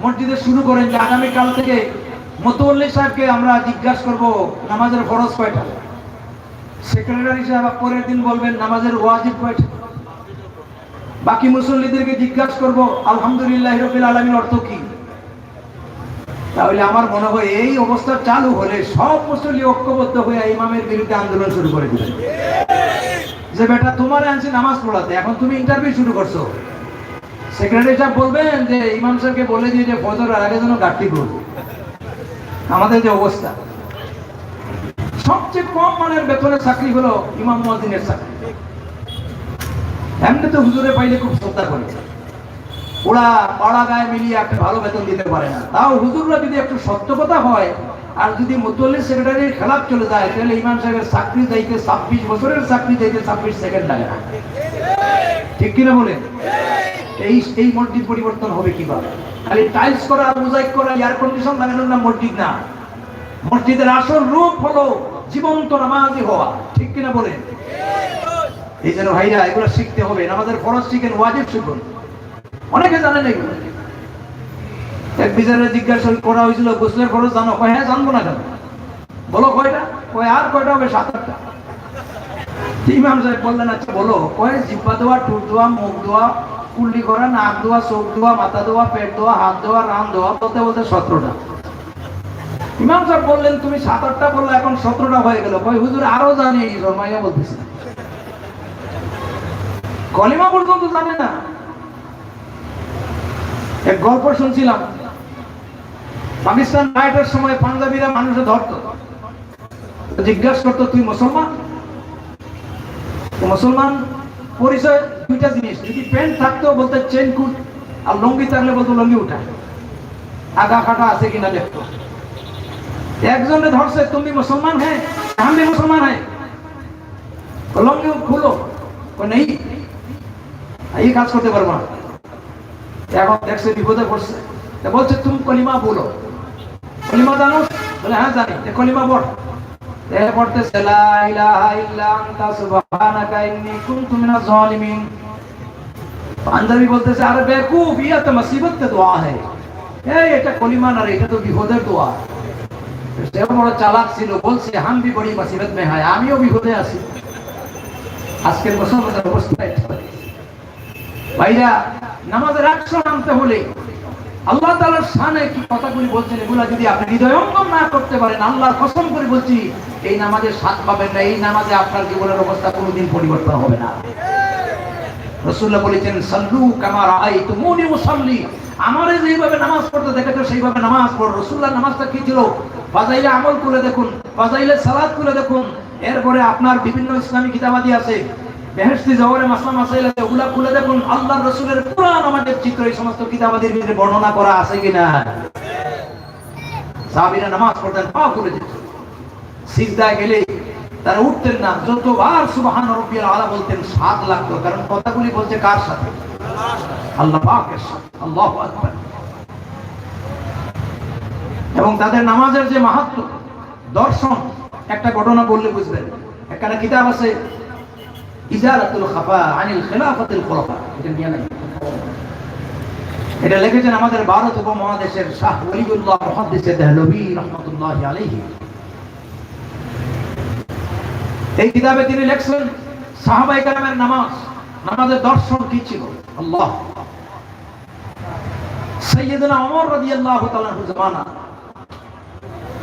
Speaker 1: মসজিদে শুরু করেন যে আগামী কাল থেকে মুতাওয়াল্লি সাহেবকে আমরা জিজ্ঞাসা করব নামাজের ফরজ কয়টা, সেক্রেটারি সাহেব পরের দিন বলবেন নামাজের ওয়াজিব কয়টা, বাকি মুসল্লিদেরকে জিজ্ঞাসা করব আলহামদুলিল্লাহি রাব্বিল আলামিন অর্থ কি, তাহলে আমার মনে হয় এই অবস্থা চালু হলে সব মুসল্লি ঐক্যবদ্ধ হয়ে ইমামের বিরুদ্ধে আন্দোলন শুরু করে দিবেন যে বেটা তোমার আনছি নামাজ পড়াতে, এখন তুমি ইন্টারভিউ শুরু করছো। সেক্রেটারি সাহেব বলবেন যে ইমাম সাহেবকে বলে দিয়ে যে ফজরের আগে যেন গাড়ি করবে। আমাদের যে অবস্থা, সবচেয়ে কম মানের বেতনের চাকরি হলো ইমাম মুয়াজ্জিনের চাকরি। এমনি তো হুজুরে পাইলে খুব শ্রদ্ধা করে, ওরা পাড়া গায়ে মিলিয়ে একটা ভালো বেতন দিতে পারে না। তাও হুজুররা যদি একটু সত্য কথা হয় আর যদি মুতাওয়াল্লি সেক্রেটারির খেলাফ চলে যায়, তাহলে ইমাম সাহেবের চাকরি যাইতে 26 বছরের চাকরি যাইতে 26 সেকেন্ড লাগে না। ঠিক কিনা বলেন? এই মসজিদ পরিবর্তন হবে কিভাবে? খালি টাইলস করা, মোজাইক করা, এয়ার কন্ডিশন লাগানোর নাম মসজিদ না। মসজিদের আসল রূপ হলো জীবন্ত নামাজি হওয়া। ঠিক কিনা বলেন? এই জন্য ভাইরা এগুলো শিখতে হবে। নামাজের ফরজ শিখেন, ওয়াজিব শিখুন। অনেকে জানেন এগুলো। এক বিচারে জিজ্ঞাসা করা হয়েছিল গোসলের ফরজ জানো? কয় হ্যাঁ জানবো না কেন, বলো কয়টা? কয় আর কয়টা হবে? 7-8টা। ইমাম সাহেব বললেন আচ্ছা বলো। কয় জিহ্বা দোয়া, ঠোঁট দোয়া, মুখ দোয়া, কুল্লি করা, নাক দোয়া, চোখ দোয়া, মাথা দোয়া, পেট দোয়া, হাত দোয়া, রান দোয়া, বলতে বলতে 17টা। ইমাম সাহেব বললেন তুমি 7-8টা বললে, এখন 17টা হয়ে গেল। কয় হুজুর আরো জানি, রমাইয়া বলতেছে কলিমা পর্যন্ত জানে না। এক গল্প শুনছিলাম, পাকিস্তান রাইটের সময় পাঞ্জাবিরা মানুষে ধরতো, জিজ্ঞাসা করতো তুই মুসলমান? মুসলমান পরিচয় 2টা জিনিস, যদি প্যান্ট থাকতো বলতে চেন কুট, আর লঙ্গি থাকলে বলতো লঙ্গি উঠা, আগা কাটা আছে কিনা দেখতো। একজনে ধরছে তুমি মুসলমান? হ্যাঁ। আমি মুসলমান হ্যাঁ। লঙ্গি খুলো, নেই, এই কাজ করতে পারবো না। এখন দেখছে বিপদে পড়ছে, বলছে তুমি কলিমা বলো। কলিমা জানো? বলে হ্যাঁ জানি। কলিমা বল। এর পড়তেছে লা ইলাহা ইল্লা আনতা সুবহানাকা ইন্নী কুনতু মিনাজ জালিমিন। পাঞ্জাবি বলতেছে আরে বেকুফ, ইয়া তো মুসিবত কা দোয়া হ্যায়, এই এটা কলিমা না রে, এটা তো বিপদের দোয়া। সে বড় চালাক ছিল, বলছে হাম ভি বড়ি মুসিবত মে হ্যায়, আমিও বিপদে আছি। আজকের মুসলমানের অবস্থা এটা। ভাইরা, নামাজের অ্যাকশন আনতে হলে আল্লাহ তাআলার শানে কি কথাগুলি বলছেন, এগুলা যদি আপনি হৃদয়ঙ্গম না করতে পারেন, আল্লাহর কসম করে বলছি এই নামাজের স্বাদ পাবেন না, এই নামাজে আপনার জীবনের অবস্থা কোনোদিন পরিবর্তন হবে না। রাসূলুল্লাহ বলেছেন সাল্লু কামা রাআইতুমুনি উসাল্লি, আমারে যেভাবে নামাজ পড়তে দেখেছো সেইভাবে নামাজ পড়ো। রাসূলুল্লাহ নামাজটা কি ছিল? ফাজাইলে আমল করে দেখুন, ফাজাইলে সালাত করে দেখুন। এরপরে আপনার বিভিন্ন ইসলামী কিতাবাদি আছে, বেহেশতি জওহরে মাসলা মাসাইল আছে, ওগুলা খুলে দেখুন। আল্লাহর রাসূলের পুরো নামাজের চিত্র এই সমস্ত কিতাবাদির ভিতরে বর্ণনা করা আছে কিনা। সাহাবীরা নামাজ পড়তেন পা খুলে যেত, সিজদায় গেলে তারা উঠতেন না, যতবার সুবহান রাব্বিয়াল আলা বলতেন স্বাদ লাগতো, কারণ কথাগুলি বলছে কার সাথে? আল্লাহ পাকের সাথে। আল্লাহু আকবার। এবং তাদের নামাজের যে মাহাত্ম্য, দর্শন, একটা ঘটনা বললে বুঝবেন। একটা কিতাব আছে ইজালাতুল খাফা আনিল খিলাফাতিল খুলাফা, এটা নিয়ে নাই, এটা লিখেছেন আমাদের ভারত উপমহাদেশের শাহ ওলিউল্লাহ মুহাদ্দিস দেহলভী রাহমাতুল্লাহি আলাইহি। এই কিতাবে তিনি লিখছেন সাহাবায়ে কেরামের নামাজ, নামাজের দর্শন কি ছিল। আল্লাহ, সাইয়্যিদনা ওমর রাদিয়াল্লাহু তাআলা আনহু জামানা,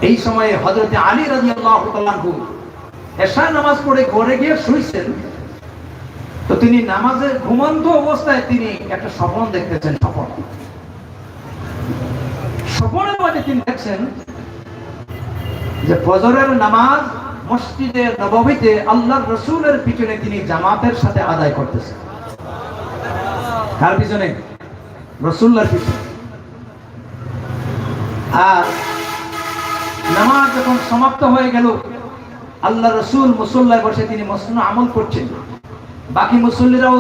Speaker 1: এই সময়ে হযরত আলী রাদিয়াল্লাহু তাআলা আনহু এশা নামাজ পড়ে ঘরে গিয়ে শুইছেন। তো তিনি নামাজে ঘুমন্ত অবস্থায় তিনি একটা স্বপ্ন দেখতেছেন। স্বপ্নের মধ্যে তিনি দেখছেন যে ফজরের নামাজ মসজিদে নববীতে আল্লাহর রাসূলের পিছনে তিনি জামাতের সাথে আদায় করতেছেন। কার পিছনে? রাসূলুল্লাহর পিছনে। আর নামাজ যখন সমাপ্ত হয়ে গেল, আল্লাহর রাসূল মুসল্লায় বসে তিনি মসনুন আমল করছেন, বাকি মুসল্লিরাও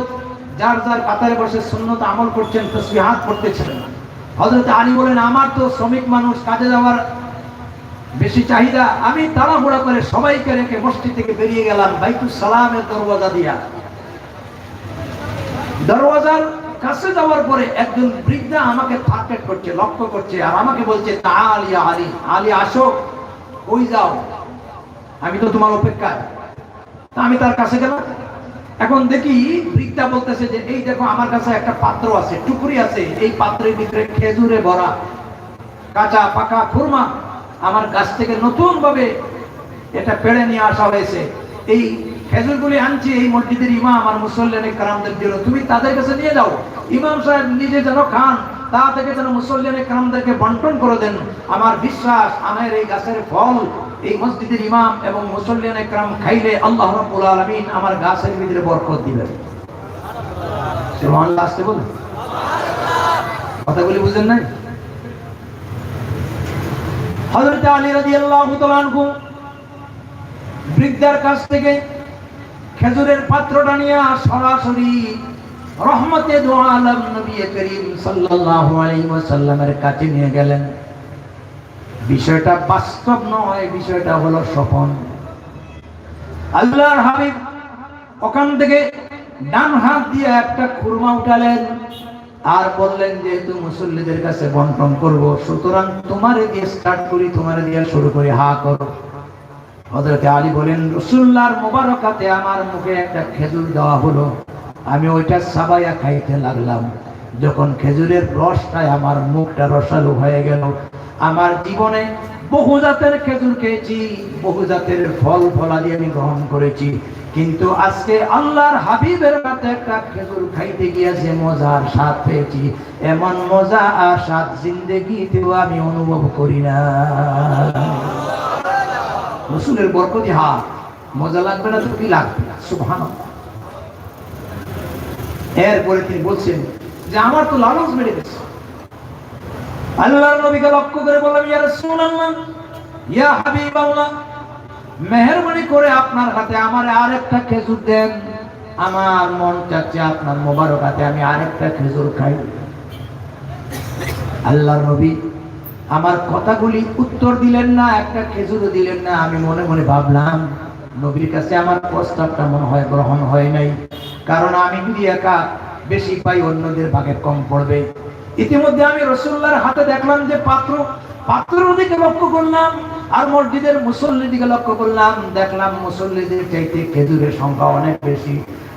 Speaker 1: যার যার কাতারে বসে সুন্নত আমল করছেন, তাসবিহাত পড়তেছেন। হযরত আলী বলেন, আমার তো শ্রমিক মানুষ, কাজে যাওয়ার বেশি চাহিদা, আমি তাড়াহুড়া করে সবাইকে রেখে মসজিদ থেকে বেরিয়ে গেলাম বাইতুস সালামের দরওয়াজা দিয়া। দরওয়াজার কাছে যাওয়ার পরে একজন বৃদ্ধা আমাকে টার্গেট করছে, লক্ষ্য করছে, আর আমাকে বলছে তাআল ইয়া আলী, আলী আসো, কই যাও, আমি তো তোমার অপেক্ষায়। তা আমি তার কাছে গেলাম। এখন দেখি বৃদ্ধা বলতেছে যে এই দেখো আমার কাছে একটা পাত্র আছে, টুকরি আছে, এই পাত্রের ভিতরে খেজুরে ভরা কাঁচা পাকা খুরমা আমার গাছ থেকে নতুন ভাবে এটা পেড়ে নিয়ে আসা হয়েছে। এই খেজুরগুলি আনছি এই মসজিদের ইমাম আর মুসল্লিয়ানে কেরামদের জন্য, তুমি তাদের কাছে নিয়ে যাও। ইমাম সাহেব নিজে যেন খান, তা থেকে যেন মুসল্লিয়ানে কেরামদেরকে বন্টন করে দেন। আমার বিশ্বাস আমার এই গাছের ফল এই মসজিদের ইমাম এবং মুসল্লিয়ানে কেরাম খাইলে আল্লাহ রাব্বুল আলামিন আমার গাছের ভিতরে বরকত দিবেন। সুবহানাল্লাহ, আসতে বলুন। কথাগুলি বুঝেন নাই? হযরত আলী রাদিয়াল্লাহু তাআলা আনহু বৃদ্ধার কাছ থেকে খেজুরের পাত্রটা নিয়ে সরাসরি রহমতে দু আলম নবী করিম সাল্লাল্লাহু আলাইহি ওয়াসাল্লামের কাছে নিয়ে গেলেন। বিষয়টা বাস্তব নয়, বিষয়টা হলো স্বপ্ন। আল্লাহর হাবিব ওখান থেকে ডান হাত দিয়ে একটা খুরমা উঠালেন আর বললেন, যেহেতু মুসল্লিদের কাছে বন্টন করব, সুতরাং তোমারে দিয়ে স্টার্ট করি, তোমারে দিয়ে শুরু করি, হা করো। হযরত আলী বলেন, রাসূলুল্লাহর মোবারক হাতে আমার মুখে একটা খেজুর দেওয়া হলো, আমি ওইটা সাবাইয়া খাইতে লাগলাম। যখন খেজুরের রসটায় আমার মুখটা রসালো হয়ে গেল, আমার জীবনে বহু জাতের খেজুর খেয়েছি, বহু জাতের ফল ফলাদি আমি গ্রহণ করেছি, কিন্তু আজকে আল্লাহর হাবিবের কাছে একটা খেজুর খাইতে গিয়ে যে মজার স্বাদ পেয়েছি, এমন মজা আর স্বাদ জিন্দেগিতেও আমি অনুভব করি না। রাসূলের বরকতি হাত, মজা লাগবে না তো কি লাগবে? সুবহানাল্লাহ। এরপরে তিনি বলছেন যে আমার তো লালচ বেড়ে গেছে। আল্লাহর নবীকে লক্ষ্য করে বললাম, ইয়া রাসূলুল্লাহ, ইয়া হাবিবাল্লাহ, মেহেরবানি করে আপনার হাতে আমারে আরেকটা খেজুর দেন, আমার মন চাচ্ছে আপনার মোবারক হাতে আমি আরেকটা খেজুর খাই। আল্লাহর নবী আমার কথাগুলি উত্তর দিলেন না, একটা খেজুরও দিলেন না। আমি মনে মনে ভাবলাম নবীর কাছে আমার প্রস্তাবটা মনে হয় গ্রহণ হয় নাই, কারণ আমি যদি একা বেশি পাই অন্যদের ভাগে কম পড়বে। ইতিমধ্যে আমি রাসূলুল্লাহর হাতে দেখলাম যে পাত্রের দিকে লক্ষ্য করলাম, আর মসজিদের মুসল্লির দিকে লক্ষ্য করলাম, দেখলাম মুসল্লিদের চাইতে খেজুরের সংখ্যা অনেক বেশি।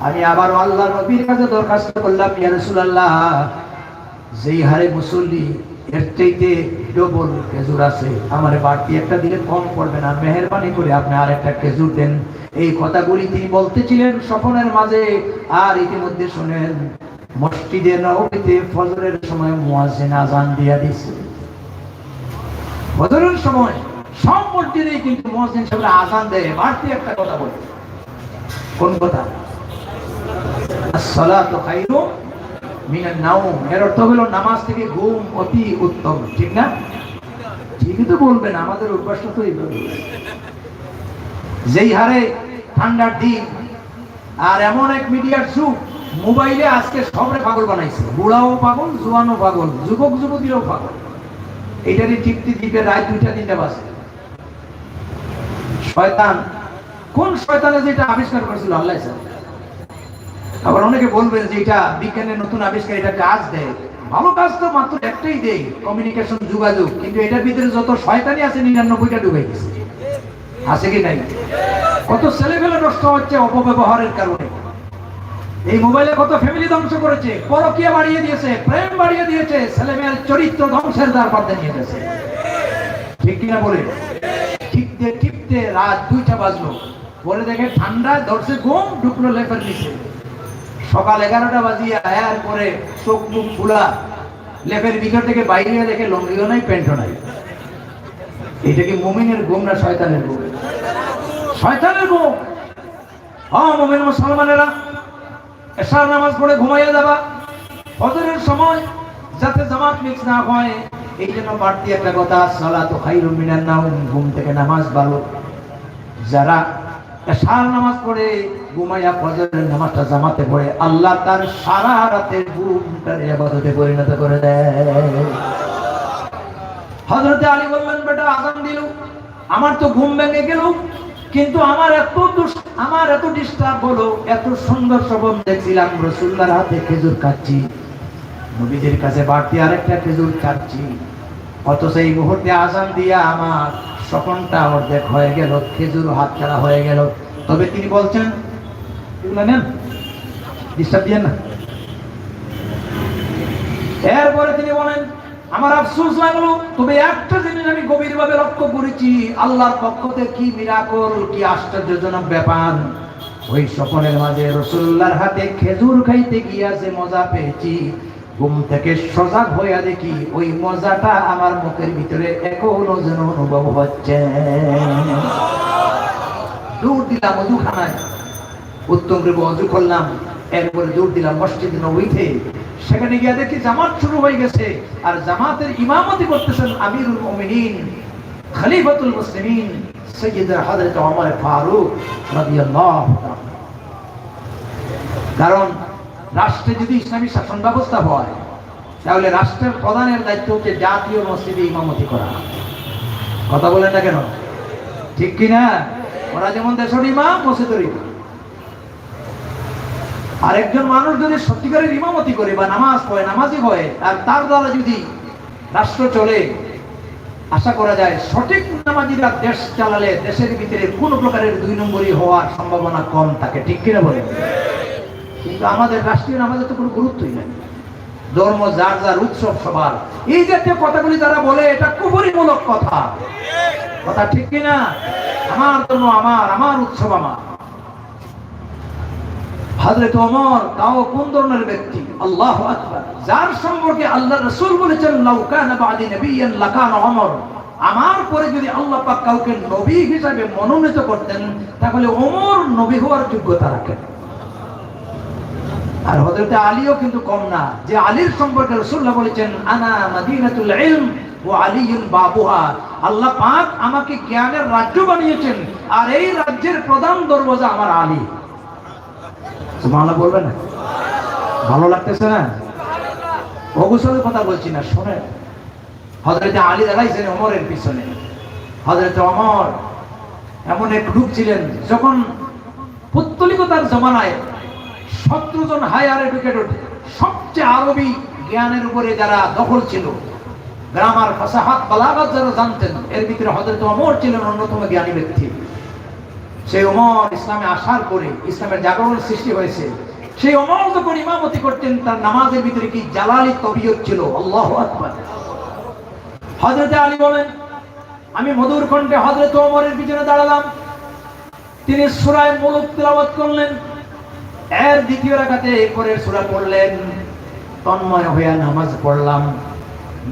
Speaker 1: আমি আবার আল্লাহর নবীর কাছে দরখাস্ত করলাম, ইয়া রাসূলুল্লাহ, যেই হারে মুসল্লি এর চাইতে ডবল খেজুর আছে, আমার বাড়তি একটা দিলে কম পড়বে না, মেহেরবানি করে আপনি আর একটা খেজুর দেন। এই কথাগুলি তিনি বলতেছিলেন স্বপ্নের মাঝে। আর ইতিমধ্যে শুনেন মসজিদে নববীতে ফজরের সময় মুয়াজ্জিন আযান দিয়া দিছে। ফজরের সময় সব মসজিদে কিন্তু মুয়াজ্জিন সাহেব আযান দেয়, বাড়তি একটা কথা বলে। কোন কথা? আসসালাতু খায়রুম মিনান নাওম। এর অর্থ হলো নামাজ থেকে ঘুম অতি উত্তম, ঠিক না? ঠিকই তো বলবেন, আমাদের অভ্যাসটা তো এইভাবে। যেই হারে ঠান্ডার দিন আর এমন এক মিডিয়ার যুগ, মোবাইলে আজকে সবরে পাগল বানাইছে, বুড়াও পাগল, জোয়ানও পাগল, যুবক যুবতীরাও পাগল। এটারই ঠিকটি দিকে রাত 2টা-3টা বাজে। শয়তান, কোন শয়তানে যেটা আবিষ্কার করেছিল আল্লাহ জানে। আবার অনেকে বলবেন যে এটা বিজ্ঞানের নতুন আবিষ্কার, এটা কাজ দেয়। ভালো কাজ তো মাত্র একটাই দেয়, কমিউনিকেশন, যোগাযোগ। কিন্তু এটার ভিতরে যত শয়তানি আছে 99টা ডুবে গেছে। আছে কি নাই? কত ছেলেপেলে নষ্ট হচ্ছে অপব্যবহারের কারণে। এই মোবাইলে কত ফ্যামিলি ধ্বংস করেছে, পরকীয়া বাড়িয়ে দিয়েছে, প্রেম বাড়িয়ে দিয়েছে, ছেলেমেয়ের চরিত্র ধ্বংসের দ্বার পাতে নিয়ে গেছে। ঠিক কিনা বলে? ঠিকতে ঠিকতে রাত 2টা বাজলো, পরে দেখে ঠান্ডা ধরছে, ঘুম ঢুকলো লেপের নিচে। সকাল 11টা বাজিয়ে আয়ার পরে চোখ মুখ ফুলা, লেপের ভিতর থেকে বাইরে দেখে লঙ্গিও নাই, প্যান্টও নাই। এটা কি মুমিনের ঘুম না শয়তানের ঘুম? শয়তানের ঘুম। হ্যাঁ মুমিন মুসলমানেরা, এশার নামাজ পড়ে ঘুমাইয়া যাবা, ফজরের সময় যাতে জামাত মিক্স না হয় এই জন্য বাড়তি একটা কথা, সালাতু খায়রুম মিনান নাওম, ঘুম থেকে নামাজ ভালো। যারা এশার নামাজ পড়ে ঘুমাইয়া ফজরের নামাজটা জামাতে পড়ে, আল্লাহ তার সারা রাতের ঘুমটার ইবাদতে পরিণত করে দেয়। হযরত আলী বললেন, বেটা আযান দিল, আমার তো ঘুম ভেঙে গেল, কিন্তু আমার এত ডিস্টার্ব হলো, এত সুন্দর স্বপ্ন দেখছিলাম, রাসূলুল্লাহর হাতে খেজুর খাচ্ছি, নবীদের কাছে বাড়তি আরেকটা খেজুর খাচ্ছি, অথচ এই মুহূর্তে আযান দিয়া আমার স্বপ্নটা অর্ধেক হয়ে গেল, খেজুর হাত ছাড়া হয়ে গেল। তবে তিনি বলছেন, এগুলো নেন, ডিস্টার্ব দিয়েন না। এরপরে তিনি বলেন, আমার আফসোস লাগলো, তবে একটা জিনিস আমি গভীরভাবে লক্ষ্য করেছি, আল্লাহর পক্ষ থেকে কি মিরাকল, কি আশ্চর্যজনক ব্যাপার। ওই স্বপ্নের মাঝে রাসূলুল্লাহর হাতে খেজুর খাইতে গিয়া যে মজা পেয়েছি, ঘুম থেকে সজাগ হইয়া দেখি ওই মজাটা আমার মুখের ভিতরে এখনো যেন অনুভব হচ্ছে। দৌড় দিলাম অজুখানায়, উত্তম করে অজু করলাম, এরপরে দৌড় দিলাম মসজিদ নববীতে। সেখানে গিয়ে দেখি জামাত শুরু হয়ে গেছে, আর জামাতের ইমামতি করতেছেন আমিরুল মুমিনিন, খলিফাতুল মুসলিমিন, সাইয়্যিদ হযরত ওমর ফারুক রাদিয়াল্লাহু তাআলা। কারণ রাষ্ট্রে যদি ইসলামী শাসন ব্যবস্থা হয়, তাহলে রাষ্ট্রের প্রধানের দায়িত্ব হচ্ছে জাতীয় মসজিদে ইমামতি করা। কথা বলেন না কেন? ঠিক কিনা? ওরা যেমন দেশের ইমাম, মসজিদের ইমাম। আর একজন মানুষ যদি সত্যিকারের ইমামতি করে বা নামাজ পড়ে, নামাজি হয়, আর তার দ্বারা যদি রাষ্ট্র চলে, আশা করা যায় সঠিক নামাজিরা দেশ চালালে দেশের ভিতরে কোনো প্রকারের 2 নম্বরই হওয়ার সম্ভাবনা কম থাকে। ঠিক কিনা বলেন? কিন্তু আমাদের রাষ্ট্রীয় নামাজে তো কোনো গুরুত্বই নেই, ধর্ম যার যার, উৎসব সবার। এই জাতীয় কথাগুলি যারা বলে, এটা কুফরিমূলক কথা। কথা ঠিক কিনা? আমার ধর্ম আমার, আমার উৎসব আমার। হযরত ওমর তাও কোন ধরনের ব্যক্তি? আল্লাহু আকবার। যার সম্পর্কে আল্লাহর রাসূল বলেছেন, লাউ কানা বাদি নবিয়্যান লাকানা ওমর, আমার পরে যদি আল্লাহ পাক কাউকে নবী হিসেবে মনোনীত করতেন, তাহলে ওমর নবী হওয়ার যোগ্যতা রাখেন। আর হযরত আলীও কিন্তু কম না, যে আলীর সম্পর্কে রাসূলুল্লাহ বলেছেন, আনা মাদিনাতুল ইলম ওয়া আলীউন বাবুহা, আল্লাহ পাক আমাকে জ্ঞানের রাজ্য বানিয়েছেন, আর এই রাজ্যের প্রধান দরওয়াজা আমার আলী। সুবহানাল্লাহ বলবেন না? ভালো লাগতেছে না? অবসরের কথা বলছি না, শুনেন। হযরতে আলী দাঁড়াইছেন ওমরের পিছনে। হযরতে ওমর এমন এক লোক ছিলেন, যখন পুত্তলিকতার জমানায় 17 জন হায়ার এডুকেটেড সবচেয়ে আরবি জ্ঞানের উপরে যারা দখল ছিল, গ্রামার, ফাসাহাত, বালাগাত যারা জানতেন, এর ভিতরে হযরত ওমর ছিলেন অন্যতম জ্ঞানী ব্যক্তি। সেই ওমর ইসলামে আসার পরে ইসলামের জাগরণ সৃষ্টি হয়েছে। সেই ওমর যখন ইমামতি করতেন, তার নামাজের ভিতরে কি জালালি তবিয়ত ছিল! আল্লাহু আকবার। হযরতে আলী বলেন, আমি মধুর কণ্ঠে হযরত ওমরের পিছনে দাঁড়ালাম। তিনি সূরা মুলক তেলাওয়াত করলেন। এর দ্বিতীয় রাকাতে পরের সূরা পড়লেন। তন্ময় হয়ে নামাজ পড়লাম।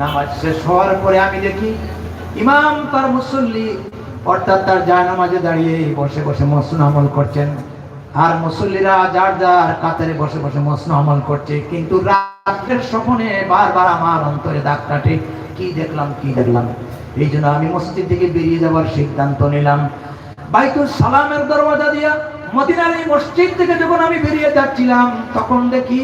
Speaker 1: নামাজ শেষ হওয়ার পরে আমি দেখি ইমাম তার মুসল্লি অর্থাৎ তার জায়নামাজে দাঁড়িয়ে বসে বসে মসনু আমল করছেন, আর মুসল্লিরা যার যার কাতারে বসে বসে মসনু আমল করছে। কিন্তু রাতের স্বপ্নে বারবার আমার অন্তরে দাগ কাটে, কি দেখলাম কি দেখলাম। এই জন্য আমি মসজিদ থেকে বেরিয়ে যাওয়ার সিদ্ধান্ত নিলাম। বাইতুল সালামের দরওয়াজা দিয়া মদিনার এই মসজিদ থেকে যখন আমি বেরিয়ে যাচ্ছিলাম, তখন দেখি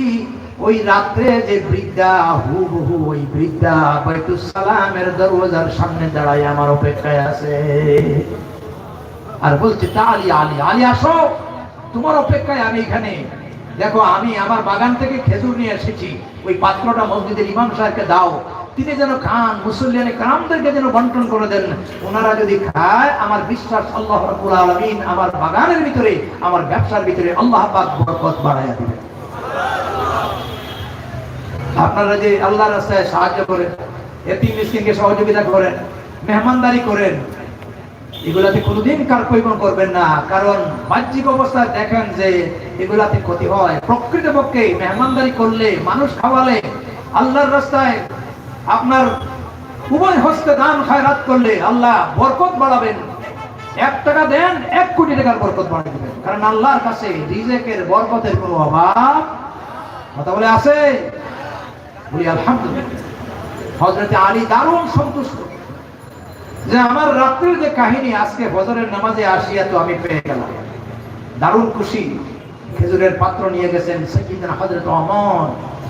Speaker 1: ওই রাত্রে যে বৃদ্ধা, হুবহু ওই বৃদ্ধা বাইতুল সালামের দরওয়াজার সামনে দাঁড়ায় আমার অপেক্ষায় আছে, আর বলছে, তা আলী, আলী, আলী আসো, তোমার অপেক্ষায় আমি এখানে। দেখো, আমি আমার বাগান থেকে খেজুর নিয়ে এসেছি, ওই পাত্রটা মসজিদের ইমাম সাহেবকে দাও, তিনি যেন খান, মুসল্লিয়ানে কারামদেরকে যেন বন্টন করে দেন। ওনারা যদি খায়, আমার বিশ্বাস আল্লাহ রাব্বুল আলামিন আমার বাগানের ভিতরে, আমার ব্যবসার ভিতরে আল্লাহ পাক বরকত বাড়াইয়া দিবেন। আপনারা যে আল্লাহর রাস্তায় সাহায্য করেন, এতিম মিসকিনকে সহযোগিতা করেন, মেহমানদারি করেন, এগুলাতে কোনোদিন কার্পণ্য করবেন না। কারণ বাহ্যিক অবস্থায় দেখেন যে এগুলাতে ক্ষতি হয়। প্রকৃতপক্ষে মেহমানদারি করলে, মানুষ খাওয়ালে, আল্লাহর রাস্তায় আপনার উভয় হস্তে দান খায়রাত করলে আল্লাহ বরকত বাড়াবেন। 1 টাকা দেন, 1 কোটি টাকার বরকত বাড়াই দিবেন। কারণ আল্লাহর কাছে রিজেকের, বরকতের কোনো অভাব, কথা বলে আছে, বলি আলহামদুলিল্লাহ। হযরতে আলী দারুণ সন্তুষ্ট যে আমার রাত্রির যে কাহিনী আজকে ফজরের নামাজে আসিয়া তো আমি পেয়ে গেলাম। দারুণ খুশি। খেজুরের পাত্র নিয়ে গেছেন সাইয়্যিদনা হযরত ওমর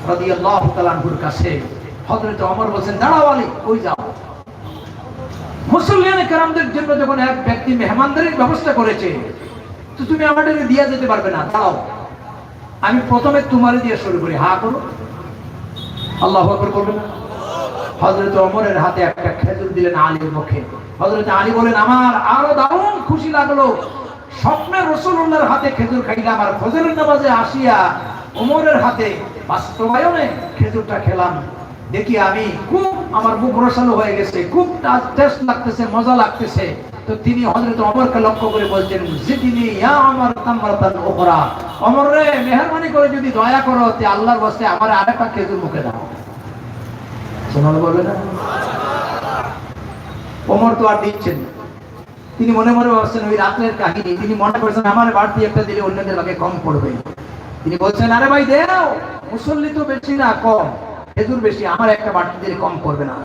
Speaker 1: রাদিয়াল্লাহু তাআলা আনহুর কাছে। হযরত ওমর বলেন, দাঁড়াও আলী, কই যাও? মুসল্লিয়ানে কেরামদের জন্য যখন এক ব্যক্তি মেহমানদারির ব্যবস্থা করেছে, তো তুমি আমাদেরকে দিয়ে যেতে পারবে না, দাঁড়াও, আমি প্রথমে তোমারে দিয়ে শুরু করি, হা করো, আল্লাহু আকবার করবে না। হযরত ওমরের হাতে একটা খেজুর দিলেন আলীর মুখে। হযরত আলী বলেন, আমার আরো দারুণ খুশি লাগলো, স্বপ্নে রাসূলুল্লাহর হাতে খেজুর খাইলাম, আর ফজরের নামাজে আসিয়া ওমরের হাতে বাস্তবায়নে খেজুরটা খেলাম। দেখি আমি খুব, আমার মুখ রসালো হয়ে গেছে, খুব টেস্ট লাগতেছে, মজা লাগতেছে। তো তিনি হযরত ওমরকে লক্ষ্য করে বলছেন, জিদিনি ইয়া ওমর তামরাতান উখরা, ওমর রে, মেহেরবানি করে যদি দয়া করো তে আল্লাহর ওয়াস্তে আমার আরেকটা খেজুর মুখে দাও। শোনাল বলবে না? ওমর তো আর দিচ্ছেন, তিনি মনে মনে ভাবছেন ওই রাতের কাহিনী। তিনি মনে করছেন আমার বাড়তি একটা দিলে অন্যদের ভাগে কম পড়বে। তিনি বলছেন, আরে ভাই দেও, মুসল্লি তো বেশি না কম, খেজুর বেশি, আমার একটা বাড়তি দিলে কম পড়বে না।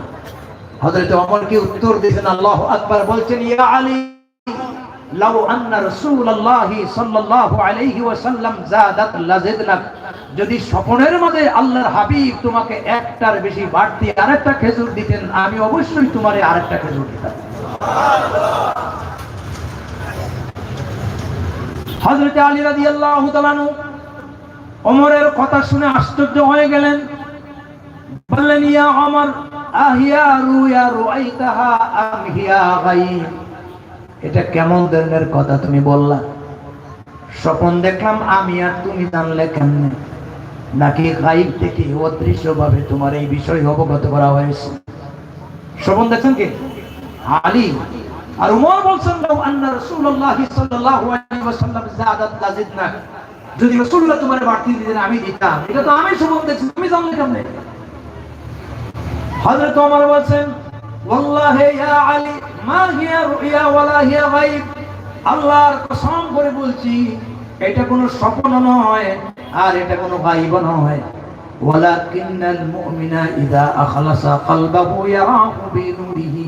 Speaker 1: হযরত ওমর কি উত্তর দিয়েছেন, আল্লাহু আকবার, বলছেন, ইয়া আলী, লাউ আন্না রাসূলুল্লাহি সাল্লাল্লাহু আলাইহি ওয়াসাল্লাম যাদাত লাযিদনাক, যদি স্বপ্নের মধ্যে আল্লাহর হাবিব তোমাকে একটার বেশি বাড়তি আরেকটা খেজুর দিতেন, আমি অবশ্যই তোমারে আরেকটা খেজুর দিতাম। হযরত আলী রাদিয়াল্লাহু তাআলা ওমরের কথা শুনে আশ্চর্য হয়ে গেলেন। বললেন, ইয়া ওমর, আহিয়া রুয়া রুআইতাহা আম হিয়া গায়ব, এটা কেমন ধরনের কথা তুমি বললা? স্বপ্ন দেখলাম আমি, আর তুমি জানলে কেমনে? নাকি গায়ব থেকে অদৃশ্যভাবে তোমার এই বিষয় অবগত করা হয়েছে? স্বপ্ন দেখছেন কি আলী? আর ওমর বলছেন, লাউ আন্না রাসূলুল্লাহি সাল্লাল্লাহু আলাইহি ওয়াসাল্লাম যাদাত লাযিদনা, যদি রাসূলুল্লাহ তোমারে বাড়তি দিতেন আমি দিতাম। এটা তো আমি স্বপ্ন দেখছি, তুমি জানলে কেমনে? হযরত ওমর বলছেন, ওয়াল্লাহি ইয়া আলী, মা হিয়া রুইয়া ওয়ালা হিয়া গায়ব, আল্লাহর কসম করে বলছি, এটা কোনো স্বপ্ন নয়, আর এটা কোনো গায়ব নয়। ওয়ালাকিন্নাল মুমিনা ইযা আখলাসা কলবাহু ইয়ারাহু বিনুরিহি,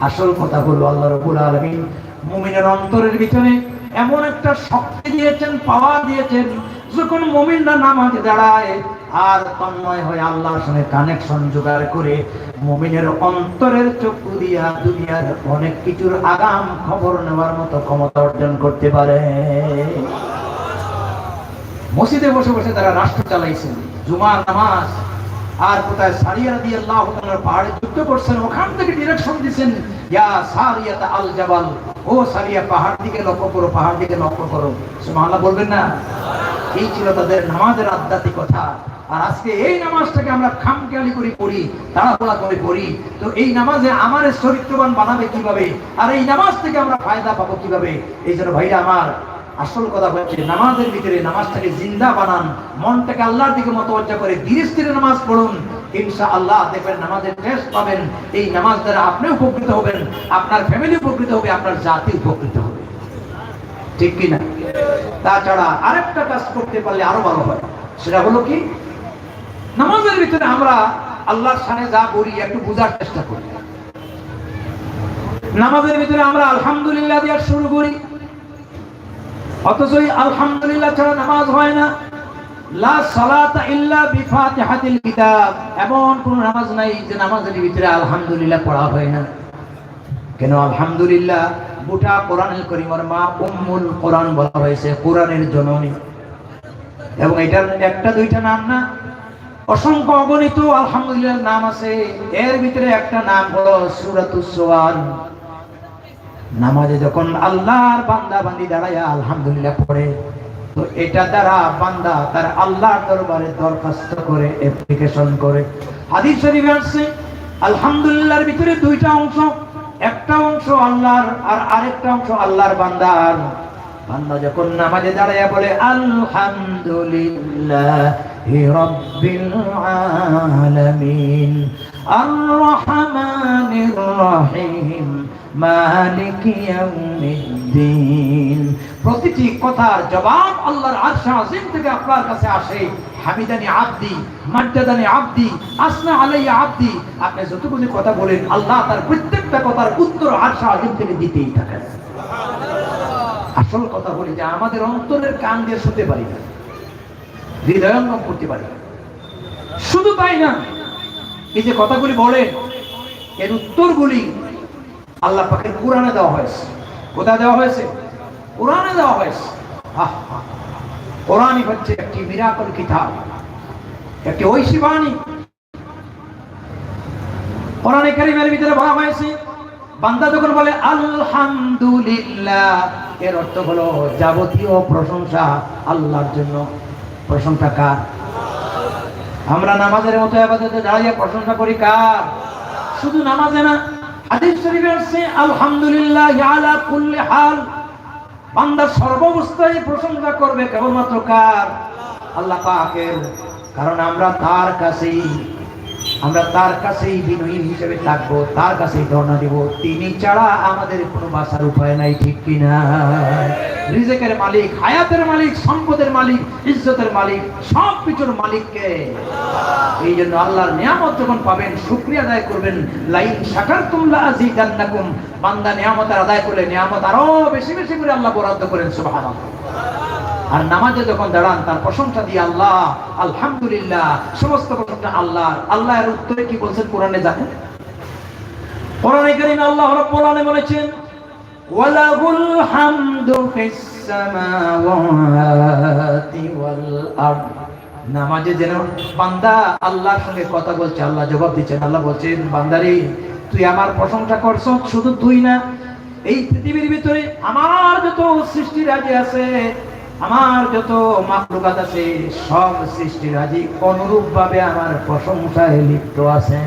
Speaker 1: আসল কথা হলো আল্লাহ রাব্বুল আলামিন মুমিনের অন্তরের ভিতরে এমন একটা শক্তি দিয়েছেন, পাওয়ার দিয়েছেন, যখন মুমিনরা নামাজে দাঁড়ায় আর তন্ময় হয়ে আল্লাহর সঙ্গে কানেকশন জোগাড় করে মুমিনের অন্তরের চক্ষু দিয়া দুনিয়ার অনেক কিছুর আগাম খবর নেওয়ার মতো ক্ষমতা অর্জন করতে পারে। মসজিদে বসে বসে তারা রাষ্ট্র চালাইছেন, জুমার নামাজ আর কোথায় সারিয়া রাদিয়াল্লাহু তাআলার পাহাড়ে যুদ্ধ করছেন, ওখান থেকে ডিরেকশন দিয়েছেন, ইয়া সারিয়াত আল জাবাল, ও সারিয়া পাহাড় দিকে লক্ষ্য করো, পাহাড় দিকে লক্ষ্য করো। সুবহানাল্লাহ বলবেন না? এই ছিল তাদের নামাজের আধ্যাত্মিকতা। আর আজকে এই নামাজটাকে আমরা খামখেয়ালি করে পড়ি, তাড়াহুড়া করে পড়ি, তো এই নামাজে আমার চরিত্রবান বানাবে কিভাবে, আর এই নামাজ থেকে আমরা ফায়দা পাবো কিভাবে? এই জন্য ভাইরা আমার, আসল কথা হচ্ছে নামাজের ভিতরে নামাজটাকে জিন্দা বানান, মনটাকে আল্লাহর দিকে মতওয়াজ্জা করে ধীরে স্থিরে নামাজ পড়ুন, ইনশাআল্লাহ দেখবেন নামাজের টেস্ট পাবেন। এই নামাজ দ্বারা আপনি উপকৃত হবেন, আপনার ফ্যামিলি উপকৃত হবে, আপনার জাতি উপকৃত হবে, ঠিক কিনা? তাছাড়া আরেকটা কাজ করতে পারলে আরো ভালো হয়, সেটা হলো কি, নামাজের ভিতরে আমরা আল্লাহর সামনে যা বলি একটু বোঝার চেষ্টা করি। নামাজের ভিতরে আমরা আলহামদুলিল্লাহ দিয়ে শুরু করি, অথচ আলহামদুলিল্লাহ ছাড়া নামাজ হয় না। লা সালাতা ইল্লা বিফাতিহাতিল কিতাব, এমন কোন নামাজ নাই যে নামাজের ভিতরে আলহামদুলিল্লাহ পড়া হয় না। কেন? আলহামদুলিল্লাহ গোটা কোরআনুল কারীমের মা, উম্মুল কোরআন বলা হয়েছে, কোরআনের জননী। এবং এটার একটা দুইটা নাম না, অসংখ্য অগণিত আলহামদুলিল্লাহ নাম আছে। এর ভিতরে একটা নাম হলো সূরাতুস সুওয়ার। নামাজে যখন আল্লাহর বান্দা বান্দি দাঁড়ায়া আলহামদুলিল্লাহ পড়ে, তো এটা দ্বারা বান্দা তার আল্লাহর দরবারে দরখাস্ত করে, অ্যাপ্লিকেশন করে। হাদিস শরীফে আছে আলহামদুলিল্লাহর ভিতরে দুইটা অংশ, একটা অংশ আল্লাহর আর আরেকটা অংশ আল্লাহর বান্দার। বান্দা যখন নামাজে দাঁড়ায়া বলে আলহামদুলিল্লাহি রাব্বিল আলামিন আর রহমানির রহিম মালিকি ইয়াউমিদ্দিন, প্রতিটি কথার জবাব আল্লাহর আরশ আজিম থেকে আপনার কাছে আসে। হামিদানি আবদি, মাজ্জাদানি আবদি, আসনা আলাইয়া আবদি, আপনি যতগুলো কথা বলেন আল্লাহ তার প্রত্যেকটা কথার উত্তর আরশ আজিম থেকে দিতেই থাকেন। আসল কথা বলি যে আমাদের অন্তরের কান দিয়ে শুনতে পারি না, হৃদয়ঙ্গম করতে পারি না। শুধু তাই না, এই যে কথাগুলি বলেন এর উত্তরগুলি আল্লাহ পাকের কোরআনে দেওয়া হয়েছে। কোথায় দেওয়া হয়েছে? কোরআনে দেওয়া হয়েছে। কোরআনই হচ্ছে একটি মিরাকল কিতাব, একটি ঐশী বাণী। কোরআনে কারীমের ভিতরে বলা হয়েছে বান্দা যখন বলে আলহামদুলিল্লাহ, এর অর্থ হলো যাবতীয় প্রশংসা আল্লাহর জন্য। প্রশংসা কার? আমরা নামাজের মতো ইবাদতে দাঁড়িয়ে প্রশংসা করি কার? শুধু নামাজে না, হাদিস শরীফে আছে আলহামদুলিল্লাহ আলা কুল্লি হাল, বান্দা সর্বাবস্থায় প্রশংসা করবে কেবলমাত্র কার? আল্লাহ পাকের। কারণ আমরা তার কাছেই বিনয়ী হিসেবে থাকবো, তার কাছেই ধর্ণা দিব। তিনি ছাড়া আমাদের কোনো বাঁচার উপায় নাই, ঠিক কিনা? রিজিকের মালিক, হায়াতের মালিক, সম্পদের মালিক, ইজ্জতের মালিক, সব কিছুর মালিককে। এই জন্য আল্লাহর নিয়ামত যখন পাবেন শুকরিয়া আদায় করবেন। লাইন শাকারতুম লাযিদান্নাকুম, বান্দা নিয়ামত আদায় করলে নিয়ামত আরো বেশি বেশি করে আল্লাহ বরাদ্দ করেন। সুবহানাল্লাহ। আর নামাজে যখন দাঁড়ান তার প্রশংসা দিয়ে আল্লাহ আলহামদুলিল্লাহ, সমস্ত প্রশংসা আল্লাহর। আল্লাহ এর উত্তরে কি বলছেন কোরআনে জানেন? কোরআনে কারীমে আল্লাহ রাব্বুল আলামিন বলেছেন ওয়ালাহুল হামদু ফিস সামাওয়াতি ওয়াল আরদ। নামাজে যেন বান্দা আল্লাহর সঙ্গে কথা বলছে, আল্লাহ জবাব দিচ্ছেন। আল্লাহ বলছেন বান্দারে তুই আমার প্রশংসা করছ, শুধু তুই না, এই পৃথিবীর ভিতরে আমার যত সৃষ্টিরাজি আছে, আমার যত মাখলুকাত আছে, সব সৃষ্টিরাজি অনুরূপ ভাবে আমার প্রশংসায় লিপ্ত আছে।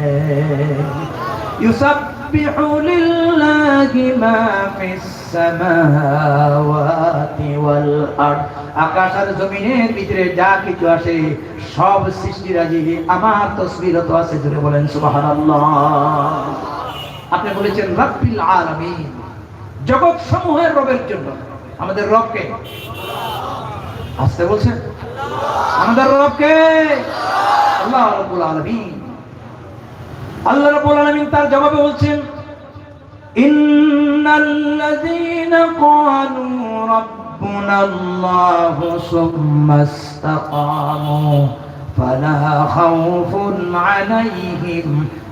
Speaker 1: ইউসাব্বিহু লিল্লাহি মা ফিস সামাওয়াতি ওয়াল আরদ, আকাশ আর জমিনের ভিতরে যা কিছু আছে সব সৃষ্টিরাজি আমার তাসবিহরত আছে। জোরে বলেন সুবহানাল্লাহ। আপনি বলেছেন রাব্বিল আলামিন, জগৎ সমূহের রবের জন্য। আমাদের রবকে? আসতে বলছেন। আমাদের রবকে? আল্লাহ রাব্বুল আলামিন। আল্লাহ রাব্বুল আলামিন তার জবাবে বলছেন ইন্নাল্লাযীনা ক্বালু রাব্বুনাল্লাহু সুম্মা ইসতাকামু فلا خوف عليهم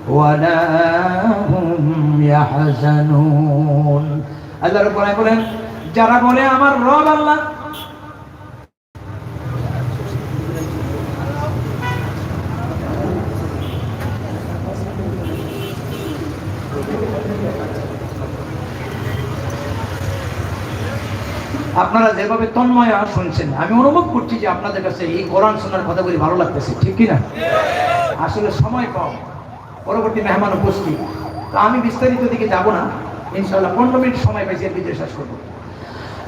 Speaker 1: ولا هم يحزنون আল্লাহ রাব্বুল আলামিন বলেন যারা বলে আমার রব আল্লাহ আপনারা যেভাবে তন্ময় শুনছেন আমি অনুভব করছি যে আপনাদের কাছে এই কোরআন শোনার কথাগুলি ভালো লাগতেছে ঠিক কি না আসলে সময় কম পরবর্তী মেহমান উপস্থিত তো আমি বিস্তারিত দিকে যাব না ইনশাআল্লাহ 15 মিনিট সময় পেয়েছি এর ভিতরে শেষ করব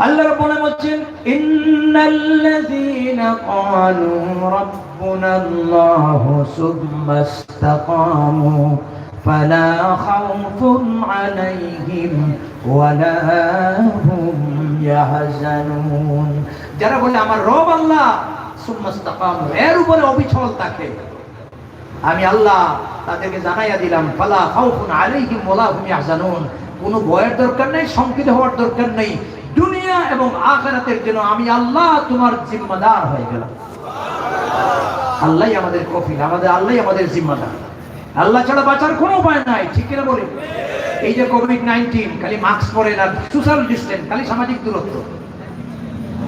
Speaker 1: আল্লাহ রাব্বুল আলামিন বলেন ইন্নাল্লাযীনা ক্বালু রাব্বুনাল্লাহু সুম্মা ইসতাকামু ফালা খাউফুন আলাইহিম ওয়ালা হুম ইয়াহজানুন যারা বলে আমার রব আল্লাহ সুম্মা ইসতাকামু এর উপরে অবিচল থাকে আমি আল্লাহ তাদেরকে জানাইয়া দিলাম ফালা খাউফুন আলাইহিম ওয়ালা হুম ইয়াহজানুন কোনো ভয়ের দরকার নেই শঙ্কিত হওয়ার দরকার নেই দুনিয়া এবং আখিরাতের জন্য আমি আল্লাহ তোমার জিম্মাদার হয়ে গেলাম আল্লাহই আমাদের কফিল আল্লাহই আমাদের জিম্মাদার আল্লাহ ছাড়া বাঁচার কোনো উপায় নাই ঠিক কিনা বলি এই যে কোভিড-19 খালি মাস্ক পরেন আর সোশ্যাল ডিসটেন্স খালি সামাজিক দূরত্ব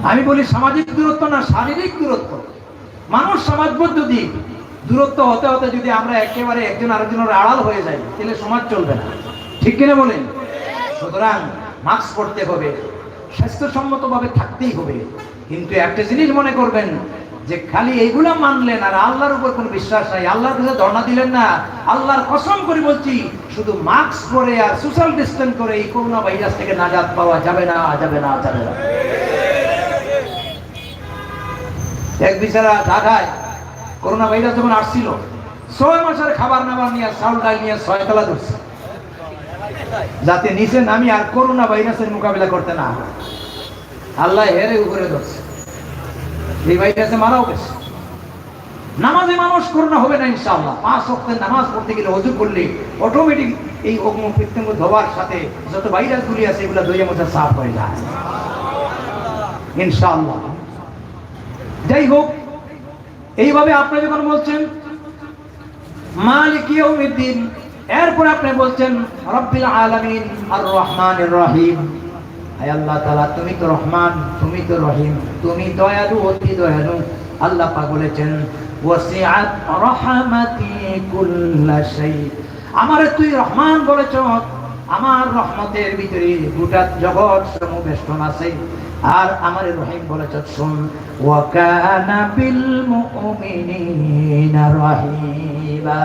Speaker 1: আমি বলি সামাজিক দূরত্ব না শারীরিক দূরত্ব মানুষ সমাজবদ্ধ দিক দূরত্ব হতে হতে যদি আমরা একেবারে একজন আরেকজনের আড়াল হয়ে যাই তাহলে সমাজ চলবে না ঠিক কিনা বলেন সুতরাং মাস্ক পরতে হবে স্বাস্থ্যসম্মতভাবে থাকতেই হবে কিন্তু একটা জিনিস মনে করবেন যে খালি এইগুলা মানলেন আর আল্লাহর উপর কোনো বিশ্বাস নাই আল্লাহর কাছে ধর্ণা দিলেন না আল্লাহর কসম করে বলছি শুধু মাস্ক পরে আর সোশ্যাল ডিসটেন্স করে এই করোনা ভাইরাস থেকে নাজাত পাওয়া যাবে না এক বিচারা ঢাকায় করোনা ভাইরাস যখন আসছিল 6 মাসের খাবার নাবার নিয়ে চাউল ডাল নিয়ে 6 তলা ধরছে যাতে নিচে নামি আর করোনা ভাইরাসের মোকাবিলা করতে না আল্লাহ হেরে উপরে ধরছে এই ভাইরাসে মারাও গেছে নামাজে মানুষ করোনা হবে না ইনশাআল্লাহ 5 ওয়াক্তের নামাজ পড়তে গেলে ওযু করলে অটোমেটিক এই অগ্নিপৃত্যঙ্গ ধোয়ার সাথে যত ভাইরাসগুলি আছে এগুলো ধুয়ে মোছা সাফ হয়ে যায় ইনশাআল্লাহ যাই হোক এইভাবে আপনি যখন বলছেন মালিক ইয়াউমিদ্দিন এরপর আপনি বলছেন রব্বিল আলামিন আর রহমানির রহিম হে আল্লাহ তাআলা তুমি তো রহমান তুমি তো রহিম তুমি দয়ালু অতি দয়ালু আল্লাহ পাক বলেছেন ওয়াসিআত রাহমাতি কুল্লা শাই আমারে তুই রহমান বলেছ আমার রহমতের ভিতরে গোটা জগৎ সমবেষ্টন আছে আর আমারে রহিম বলেছ শুন ওয়া কানা বিল মুমিনিনা রহিমা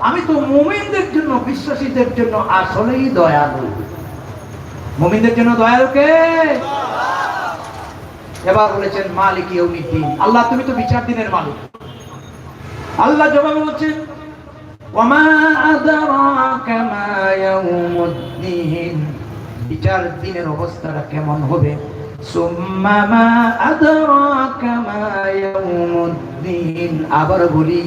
Speaker 1: আমি তো মুমিনদের জন্য বিশ্বাসীদের জন্য আসলেই দয়ালু মুমিনদের জন্য দয়ালু কে এবার বলেছেন মালিক ইয়াউমিদ্দিন আল্লাহ তুমি তো বিচার দিনের মালিক আল্লাহ জবাবে বলছেন ওয়ামা আদরাকা মা ইয়াউমুদ্দিন বিচার দিনের অবস্থাটা কেমন হবে সুম্মা মা আদরাকা মা ইয়াউমুদ্দিন আবার বলি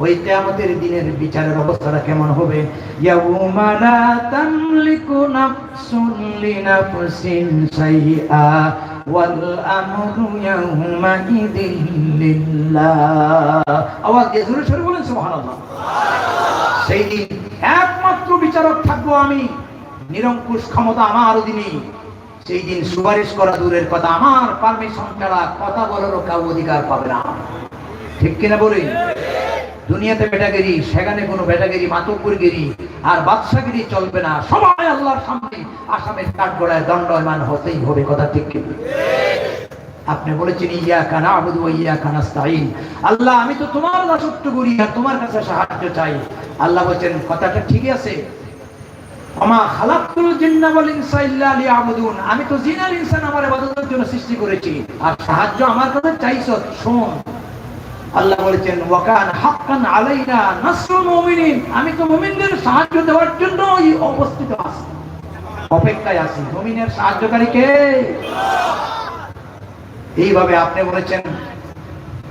Speaker 1: ওই কিয়ামতের দিনের বিচারের অবস্থাটা কেমন হবে ইয়াউমা লা তামলিকু নাফসুন লিনাফসিন শাইআ ওয়াল আমরু ইয়াউমা ইযিন লিল্লাহ আওয়াজ দিয়ে জোরে জোরে বলেন সুবহানাল্লাহ সেই দিন একমাত্র বিচারক থাকবো আমি নিরঙ্কুশ ক্ষমতা আমার অধীনে সেই দিন সুপারিশ করা দূরের কথা আমার পারমিশন ছাড়া কথা বলারও কেউ অধিকার পাবে না ঠিক কিনা বলি দুনিয়াতে বেটাগিরি সেখানে কোনো বেটাগিরি মাতব্বরগিরি আর বাদশাগিরি চলবে না সবাই আল্লাহর সামনে আসামের কাঠগড়ায় দণ্ডায়মান হতেই হবে কথা ঠিক কি আপনি বলেছেন ইয়াকা না'বুদু ওয়া ইয়াকা নাস্তাঈন আল্লাহ আমি তো তোমার দাসত্ব করি আর তোমার কাছে সাহায্য চাই আল্লাহ বলেন কথাটা ঠিক আছে আমা খালাকতুল জিন্না ওয়াল ইনসা ইল্লা লিয়াবুদুন আমি তো জিন আর ইনসান আমার ইবাদতের জন্য সৃষ্টি করেছি আর সাহায্য আমার কাছে চাইছো শোন আল্লাহ বলেছেন ওয়া কানা হাক্কান আলাইনা নাসরুল মুমিনিন আমি তো মুমিনদের সাহায্য দেওয়ার জন্যই উপস্থিত আছি অপেক্ষায় আছি মুমিনের সাহায্যকারী কে এইভাবে আপনি বলেছেন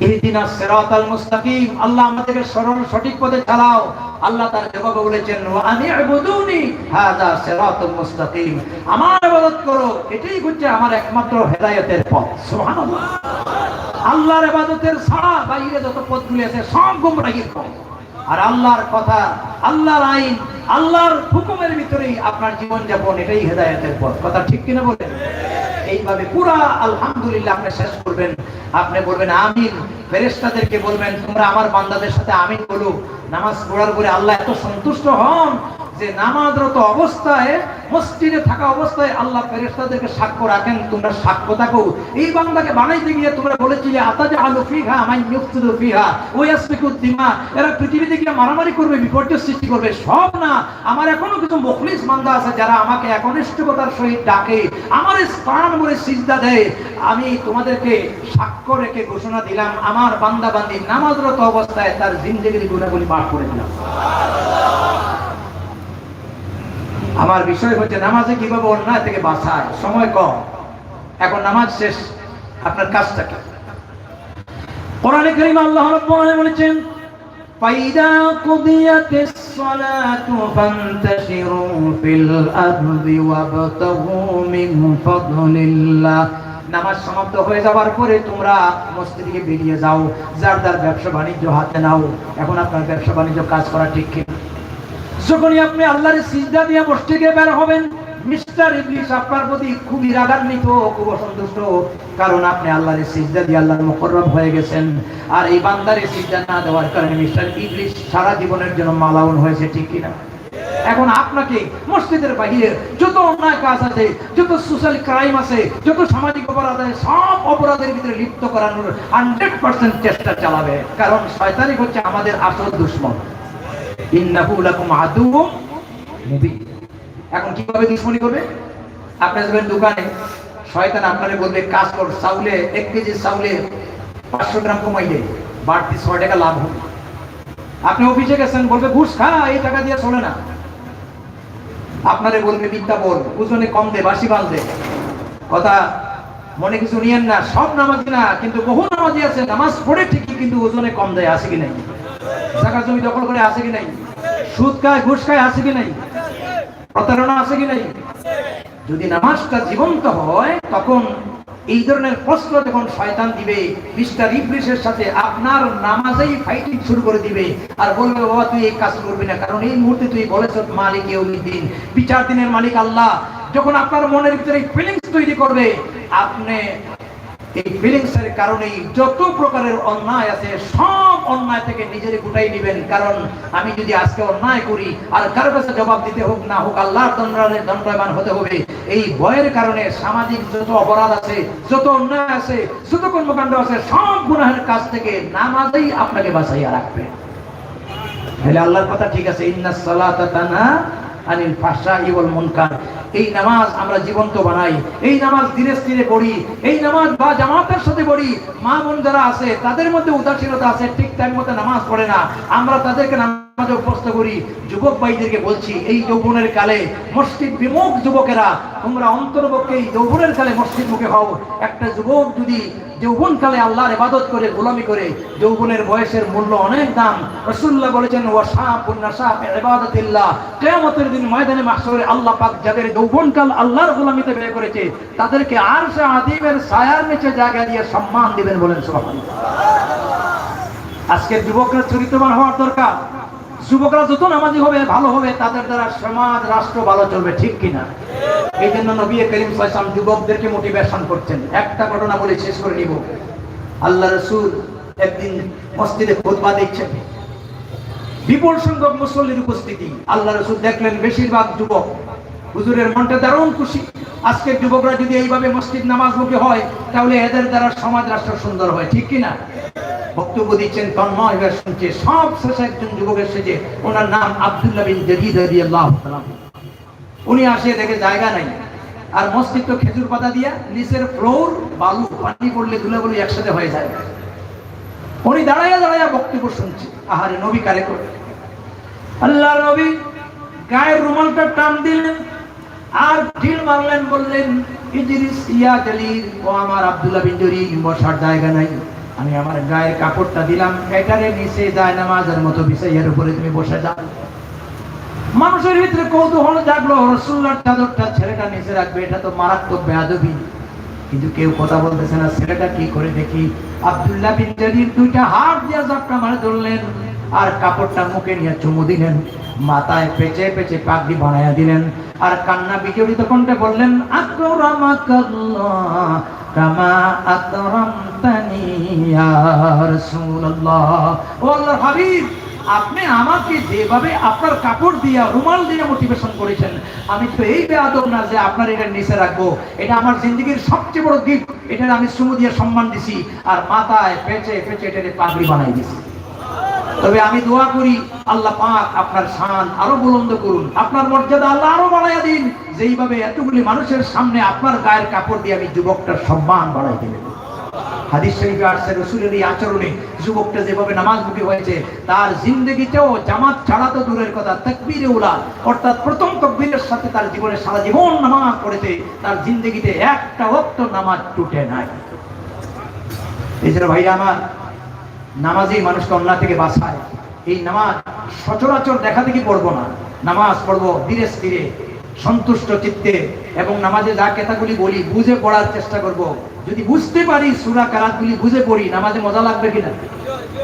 Speaker 1: ইহদিনাস সিরাতাল মুস্তাকিম আল্লাহ আমাদেরকে সরল সঠিক পথে চালাও আল্লাহ তার জবাবে বলেছেন ওয়া আনি'বুদুনি হাযা সিরাতুল মুস্তাকিম, আমার ইবাদত করো, এটাই হচ্ছে আমার একমাত্র হেদায়েতের পথ। সুবহানাল্লাহ। আল্লাহর ইবাদতের ছাড়া বাইরে যত পথগুলি আছে সব গোমরাহির পথ। আর আল্লাহর কথা, আল্লাহর আইন, আল্লাহর হুকুমের ভিতরেই আপনার জীবন যাপন, এটাই হেদায়েতের পথ। কথা ঠিক কিনা বলেন? এইভাবে পুরা আলহামদুলিল্লাহ আপনি শেষ করবেন। আপনি বলবেন আমিন, ফেরেশতাদেরকে বলবেন তোমরা আমার বান্দাদের সাথে আমিন বলো। নামাজ পড়ার পরে আল্লাহ এত সন্তুষ্ট হন যে নামাজরত অবস্থায়, মসজিদে থাকা অবস্থায় আল্লাহ ফেরেশতাদেরকে সাক্ষ্য রাখেন, তোমরা সাক্ষ্য থাকো। এই বান্দাকে বানাইতে গিয়ে তোমরা বলেছিলে আতাজআলু ফিহা মান ইউফসিদু ফিহা ওয়া ইয়াসফিকুদ দিমা, এরা পৃথিবীতে গিয়ে মারামারি করবে, বিপর্যয় সৃষ্টি করবে। সব না, আমার এখনো কিছু মুখলিস বান্দা আছে যারা আমাকে একনিষ্ঠতার সহিত ডাকে, আমার স্থান করে সিজদা দেয়। আমি তোমাদেরকে সাক্ষ্য রেখে ঘোষণা দিলাম আমার বান্দা বান্দি নামাজরত অবস্থায় তার জিন্দেগির গুনাহগুলি মাফ করে দিলাম। আমার বিষয় হচ্ছে নামাজে কিভাবে অন্যায় থেকে বাঁচায়। সময় কম, এখন নামাজ শেষ, আপনার কাজটা কি? কোরআনে কারীম আল্লাহ রাব্বুল আলামিন বলেছেন ফাইদা কুদিয়াতিস সালাতু ফান্তাশিরু ফিল আরদি ওয়াবতাগু মিন ফাদলিল্লাহ। নামাজ সমাপ্ত হয়ে যাওয়ার পরে তোমরা মসজিদ থেকে বেরিয়ে যাও, যার যার ব্যবসা বাণিজ্য হাতে নাও। এখন আপনার ব্যবসা বাণিজ্য কাজ করা ঠিক কি? যখনই আপনি আল্লাহর সিজদা দিয়ে মসজিদে বের হবেন, মিস্টার ইবলিস আপনার প্রতি খুবই রাগান্বিত, খুব অসন্তুষ্ট, কারণ আপনি আল্লাহর সিজদা দিয়ে আল্লাহর মুকররম হয়ে গেছেন। আর এই বান্দারে সিজদা না দেওয়ার কারণে মিস্টার ইবলিস সারা জীবনের জন্য মালাউন হয়েছে, ঠিক কিনা? এখন আপনাকে মসজিদের বাইরে যত অন্যায় কাজ আছে, যত সোশ্যাল ক্রাইম আছে, যত সামাজিক অপরাধ আছে, সব অপরাধের ভিতরে লিপ্ত করানোর 100% চেষ্টা চালাবে, কারণ শয়তানি হচ্ছে আমাদের আসল দুশমন। ইন্নাহু লাকুম আদুউম মুবিন। এখন কিভাবে দুশমনি করবে? আপনি যাবেন দোকানে, শয়তান আপনারে বলবে কাজ কর, চাউলে 1 কেজি চাউলে 500 গ্রাম কমাইলে বাড়তি 6 টাকা লাভ হবে। আপনি অফিসে গেছেন, বলবে ঘুষ খা, এই টাকা দিয়ে চলে না। আপনারে বলবে মিথ্যা বল, ওজনে কম দে, বাসি বাল দে। কথা মনে কিছু নিয়েন না, সব নামাজি না, কিন্তু বহু নামাজি আছে নামাজ পড়ে ঠিকই কিন্তু ওজনে কম দেয়, আছে কি নাই? জায়গা জমি দখল করে আছে কি নাই? সুদ খায়, ঘুষ খায়, আছে কি নাই? প্রতারণা আছে কি নাই? যদি নামাজটা জীবন্ত হয়, তখন এই ধরনের প্রশ্ন যখন শয়তান দিবে, মিস্টার ইবলিসের সাথে আপনার নামাজেই ফাইটিং শুরু করে দিবে, আর বলবে বাবা তুই এই কাজ করবি না, কারণ এই মুহূর্তে তুই বলেছ মালিক ইয়াউমিদ্দিন, বিচার দিনের মালিক আল্লাহ। যখন আপনার মনের ভিতরে ফিলিংস তৈরি করবে, আপনি এই ফিলিংসের কারণেই যত প্রকারের অন্যায় আছে সব অন্যায় থেকে নিজেরে গুটাই নেবেন। কারণ আমি যদি আজকে অন্যায় করি আর কারো কাছে জবাব দিতে হোক না হোক, আল্লাহর দণ্ডায়মান হতে হবে, এই ভয়ের কারণে সামাজিক যত অপরাধ আছে, যত অন্যায় আছে, যত কর্মকাণ্ড আছে, সব গুনাহের কাজ থেকে নামাজই আপনাকে বাঁচাইয়া রাখবে। তাহলে আল্লাহর কথা ঠিক আছে, ইন্নাস সালাতা তানহা আনিল ফাহশাই ওয়াল মুনকার। এই নামাজ আমরা জীবন্ত বানাই, এই নামাজ ধীরে ধীরে পড়ি, এই নামাজ বা জামাতের সাথে পড়ি। মা বোন যারা আছে তাদের মধ্যে উদাসীনতা আছে, ঠিক টাইম মতো নামাজ পড়ে না, আমরা তাদেরকে নামাজে অভ্যস্ত করি। যুবক ভাইদেরকে বলছি, এই যৌবনের কালে মসজিদ বিমুখ যুবকেরা, তোমরা অন্তরপক্ষে এই যৌবনের কালে মসজিদ মুখে হও। একটা যুবক যদি যৌবন কালে আল্লাহর ইবাদত করে, গোলামি করে, যৌবনের বয়সের মূল্য অনেক দাম। রাসূলুল্লাহ বলেছেন ওয়াশাবুন নাশা ফি ইবাদাতিল্লাহ, কিয়ামতের দিন ময়দানে মাহশরে আল্লাহ পাক যাদের যৌবনকাল আল্লাহর গোলামিতে ব্যয় করেছে তাদেরকে আরশে আযীমের ছায়ার নিচে জায়গা দিয়ে সম্মান দিবেন, বলেন সুবহানাল্লাহ। আজকের যুবকরা চরিত্রবান হওয়ার দরকার। যুবকরা যত নামাজি হবে, ভালো হবে, তাদের দ্বারা সমাজ রাষ্ট্র ভালো চলবে, ঠিক কিনা? এই জন্য নবী করিম সাল্লাল্লাহু আলাইহি ওয়াসাল্লাম যুবকদেরকে মোটিভেশন করছেন। একটা ঘটনা বলে শেষ করে নিব। আল্লাহ রাসূল একদিন মসজিদে খুতবা দিচ্ছেন, বিপুল সংখ্যক মুসল্লির উপস্থিতি। আল্লাহ রাসূল দেখলেন বেশিরভাগ যুবক। হুজুরের মনটা দারুণ খুশি। আজকের যুবকরা যদি এইভাবে মসজিদ নামাজমুখী হয়, তাহলে এদের দ্বারা সমাজ রাষ্ট্র সুন্দর হয়, ঠিক কিনা? বক্তব্য দিচ্ছেন, তন্ময় হয়ে শুনছে। সব শেষে একজন যুবক এসেছে, ওনার নাম আব্দুল্লাহ বিন জাদিদ রাদিয়াল্লাহু তাআলা। উনি আসে দেখে জায়গা নাই, আর মসজিদ তো খেজুর পাতা দিয়া, নিচের ফ্লোর বালু, পানি পড়লে ধুলাবালু একসাথে হয়ে যায়। উনি দাঁড়াইয়া দাঁড়াইয়া বক্তব্য শুনছে। আহারে নবী কারে করে, আল্লাহ নবী গায়ের রুমালটা টান দিলেন আর ঢিল মারলেন, বললেন ইজলিস ইয়া জালিল, ও আমার আব্দুল্লাহ বিন জারির, বসার জায়গা নাই। আমি আমার গায়ের কাপড়টা দিলাম, এটারে নিচে যায় নামাজের মতো বিছাইয়ের উপরে তুমি বসে যাও। মানুষের ভিতরে কৌতূহল জাগলো, রাসূলুল্লাহর চাদরটা ছেলেটা নিচে রাখবে, এটা তো মারাত্মক বেয়াদবি। কিন্তু কেউ কথা বলতেছে না, ছেলেটা কি করে দেখি। আব্দুল্লাহ বিন জারির দুইটা হাত দিয়ে জাপটা মারে ধরলেন, আর কাপড়টা মুখে নিয়ে চুমু দিলেন, মাথায় পেঁচে পেঁচে পাগড়ি বানাইয়া দিলেন, আর কান্না বিজড়িত কণ্ঠে বললেন, আকরামাকাল্লাহ কামা আকরামতানি ইয়া রাসূলুল্লাহ। ও আল্লাহর হাবিব, আপনি আমাকে যেভাবে আপনার কাপড় দিয়া রুমাল দিয়ে মোটিভেশন করেছেন, আমি তো এই বেয়াদব না যে আপনার এটা নিচে রাখবো। এটা আমার জিন্দগির সবচেয়ে বড় গিফট, এটা আমি চুমু দিয়ে সম্মান দিছি, আর মাথায় পেঁচে পেঁচে এটা পাগড়ি বানাই দিছি। তবে আমি দোয়া করি, আল্লাহ পাক আপনার শান আরো বুলন্দ করুন, আপনার মর্যাদা আল্লাহ আরো বাড়াইয়া দিন, যেইভাবে এতগুলি মানুষের সামনে আপনার গায়ের কাপড় দিয়ে আমি যুবকটার সম্মান বাড়াই দিলেন। হাদিস শরীফে আসছে, রাসূলের এই আচরণে যুবকটা যেভাবে নামাজমুখী হয়েছে, তার জিন্দেগিতেও জামাত ছাড়া তো দূরের কথা, তাকবীরে উলা অর্থাৎ প্রথম তাকবীরের সাথে তার জীবনে সারা জীবন নামাজ পড়েছে, তার জিন্দেগিতে একটা ওয়াক্ত নামাজ টুটে নাই। এই যে ভাই আমার, নামাজই মানুষকে অন্যায় থেকে বাঁচায়। এই নামাজ সচরাচর দেখা দেখি পড়বো না, নামাজ পড়বো ধীরে স্থিরে সন্তুষ্ট চিত্তে, এবং নামাজে যা কথাগুলি বলি বুঝে পড়ার চেষ্টা করব। যদি বুঝতে পারি সূরা কারাতগুলি বুঝে পড়ি, নামাজে মজা লাগবে কিনা,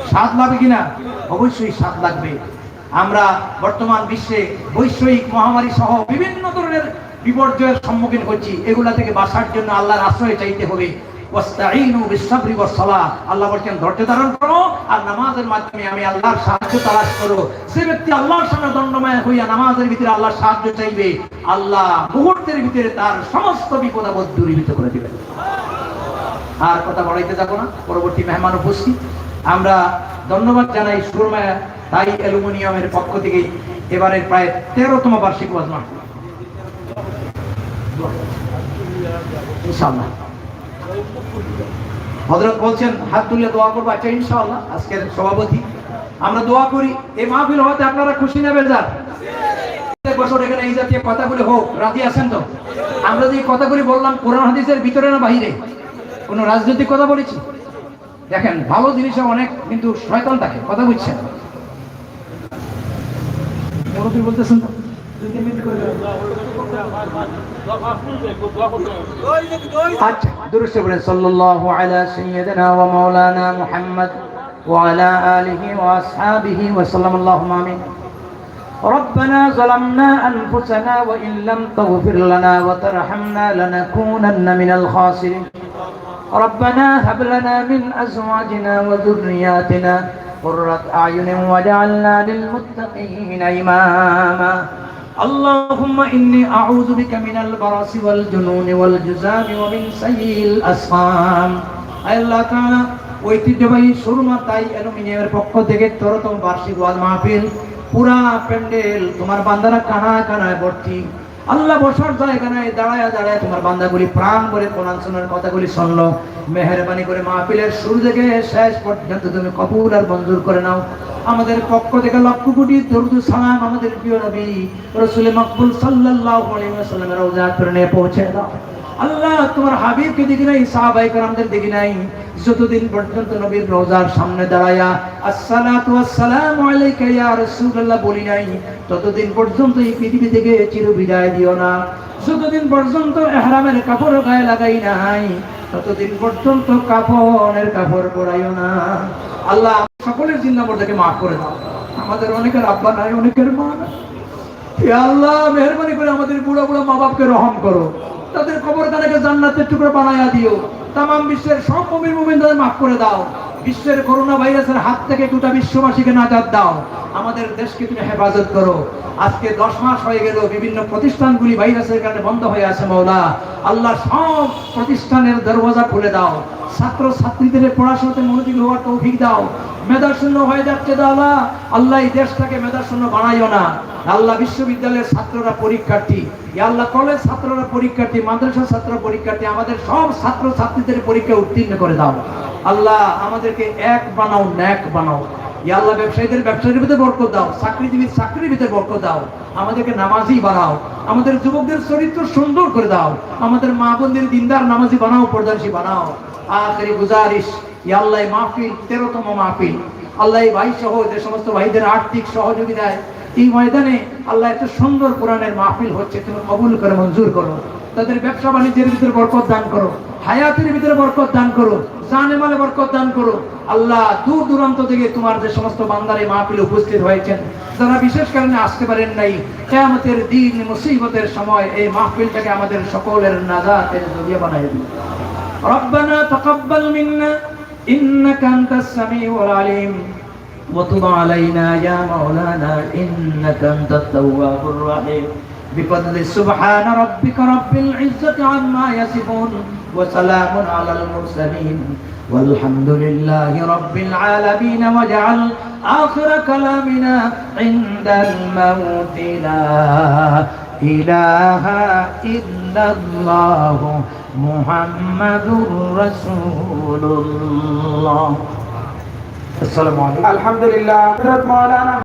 Speaker 1: স্বাদ লাগবে কিনা? অবশ্যই স্বাদ লাগবে। আমরা বর্তমান বিশ্বে বৈশ্বিক মহামারী সহ বিভিন্ন ধরনের বিপর্যয়ের সম্মুখীন হচ্ছি, এগুলা থেকে বাঁচার জন্য আল্লাহর আশ্রয় চাইতে হবে। ওয়াস্তাঈনু বিস-সাবরি ওয়াস-সালাহ, আল্লাহ বলেন ধৈর্য ধারণ করো আর নামাজের মাধ্যমে আমি আল্লাহর সাহায্য তালাশ করো। যে ব্যক্তি আল্লাহর সামনে দণ্ডময় হইয়া নামাজের ভিতরে আল্লাহর সাহায্য চাইবে, আল্লাহ মুহূর্তের ভিতরে তার সমস্ত বিপদ আপদ দূরীভূত করে দিবেন। আর কথা বলাইতে যাব না, পরবর্তী মেহমান উপস্থিত। আমরা ধন্যবাদ জানাই সুরমা তাই অ্যালুমিনিয়ামের পক্ষ থেকে এবারের প্রায় 13তম বার্ষিক ওয়াজ মাহফিল, ইনশাআল্লাহ হযরত বলছেন হাত তুলে দোয়া করবো। আচ্ছা ইনশাআল্লাহ আজকের সভাপতি, আমরা দোয়া করি এই মাহফিল হতে আপনারা খুশি নেবেন। যার বছর এখানে এই জাতীয় কথাগুলি হোক, রাজি আছেন তো? আমরা যে কথাগুলি বললাম কোরআন হাদিসের ভিতরে না বাহিরে? কোন রাজনৈতিক কথা বলেছি? দেখেন ভালো জিনিসে অনেক কিন্তু শয়তান থাকে, কথা বুঝছেন? মুরব্বি বলতেছেন তো, আচ্ছা দুরূদ পড়েন সাল্লাল্লাহু আলা সাইয়্যিদিনা ওয়া মাওলানা মুহাম্মদ ওয়া আলা আলিহি ওয়া আসহাবিহি ওয়া সাল্লাম। আল্লাহুম্মা আমিন। ربنا ظلمنا أنفسنا وإن لم تغفر لنا وترحمنا لنكونن من الخاسرين. ربنا هب لنا من أزواجنا وذرياتنا قرة أعين واجعلنا للمتقين إماما. اللهم إني أعوذ بك من البرص والجنون والجذام ومن سيء الأسقام. আল্লাহ তাআলা ঐতিহ্যবাহী সুরমা তাই অ্যালুমিনিয়ামের পক্ষ থেকে 13তম বার্ষিক ওয়াজ মাহফিল, পুরা প্যান্ডেল তোমার বান্দারা কানায় কানায় ভর্তি। আল্লাহ বসার জায়গা নাই, দাঁড়ায় দাঁড়ায় তোমার বান্দাগুলি প্রাণ ভরে কোরআন শোনার কথাগুলি শুনলো। মেহেরবানি করে মাহফিলের শুরু থেকে শেষ পর্যন্ত তুমি কবুল আর মঞ্জুর করে নাও। আমাদের পক্ষ থেকে লক্ষ কোটি দরুদ সালাম আমাদের প্রিয় নবী রাসূল মাকবুল সাল্লাল্লাহু আলাইহি ওয়াসাল্লামের রওজা প্রাণে পৌঁছে দাও। আল্লাহ তোমার হাবিবকে দেখি নাই, সাহাবায়ে কেরামদের দেখি নাই, যতদিন পর্যন্ত নবীর রওজার সামনে দাঁড়ায়া আসসালাতু ওয়াসসালামু আলাইকা ইয়া রাসূলুল্লাহ বলি নাই, ততদিন পর্যন্ত এই পৃথিবী থেকে চির বিদায় দিও না। যতদিন পর্যন্ত ইহরামের কাপড় গায়ে লাগাই নাই, ততদিন পর্যন্ত কাফনের কাপড় পরাইও না। আল্লাহ সকলের জিন্নামর্দকে মাফ করে দাও। আমাদের অনেকের আব্বা নাই, অনেকের মা নাই। হে আল্লাহ মেহেরবানি করে আমাদের বুড়া বুড়া মা বাপকে রহম করো, তাদের কবরখানাকে জান্নাতের টুকরো বানায়া দিও। তামাম বিশ্বের সব মুমিনদের মাফ করে দাও। বিশ্বের করোনা ভাইরাসের হাত থেকে গোটা বিশ্ববাসীকে নাজাত দাও। আমাদের দেশকে তুমি হেফাজত করো। আজকে 10 মাস হয়ে গেল, বিভিন্ন প্রতিষ্ঠানগুলি ভাইরাসের কারণে বন্ধ হয়ে আছে। মাওলা আল্লাহ সব প্রতিষ্ঠানের দরওয়াজা খুলে দাও। ছাত্র ছাত্রীদের পড়াশোনাতে মনোযোগী হওয়ার তৌফিক দাও। মেধাশূন্য হয়ে যাচ্ছে দাদা, আল্লাহ এই দেশটাকে মেধাশূন্য বানাইও না। আল্লাহ বিশ্ববিদ্যালয়ের ছাত্ররা পরীক্ষার্থী, আল্লাহ কলেজ ছাত্ররা পরীক্ষার্থী, মাদ্রাসা ছাত্র পরীক্ষার্থী, আমাদের সব ছাত্র ছাত্রীদের পরীক্ষা উত্তীর্ণ করে দাও। আল্লাহ আমাদেরকে এক বানাও, ন্যাক বানাও। আল্লাহ ব্যবসায়ীদের ব্যবসায়ের ভিতরে বরকত দাও, চাকরিজীবীর চাকরির ভিতরে বরকত দাও। আমাদেরকে নামাজি বানাও, আমাদের যুবকদের চরিত্র সুন্দর করে দাও, আমাদের মা বোনদের দিনদার নামাজি বানাও, পর্দানশী বানাও। আখিরি গুজারিশ ইয়া আল্লাহ এই মাহফিল 13তম মাহফিল, আল্লাহ এই ভাই সহ যে সমস্ত ভাইদের আর্থিক সহযোগিতায় এই ময়দানে আল্লাহ এত সুন্দর কোরআনের মাহফিল হচ্ছে, তুমি কবুল করে মঞ্জুর করো। তাদের ব্যবসা বাণিজ্যের ভিতরে বরকত দান করো, হায়াতের ভিতরে বরকত দান করো, জানে মালে বরকত দান করো। আল্লাহ দূর দূরান্ত থেকে তোমার যে সমস্ত বান্দার এই মাহফিলে উপস্থিত হয়েছেন, যারা বিশেষ কারণে আসতে পারেন নাই, কিয়ামতের দিন মুসিবতের সময় এই মাহফিলটাকে আমাদের সকলের নাজাতের জরিয়া বানায় দিন। রব্বানা তাকাব্বাল মিন্না ইন্নাকা আনতাস সামিউল আলিম وتب علينا يا مولانا إنك أنت التواب الرحيم بفضل سبحان ربك رب العزة عما يصفون وسلام على المرسلين والحمد لله رب العالمين واجعل آخر كلامنا عند الموت لا إله إلا الله محمد رسول الله। السلام عليكم।
Speaker 2: আলহামদুলিল্লাহ। হযরত মাওলানা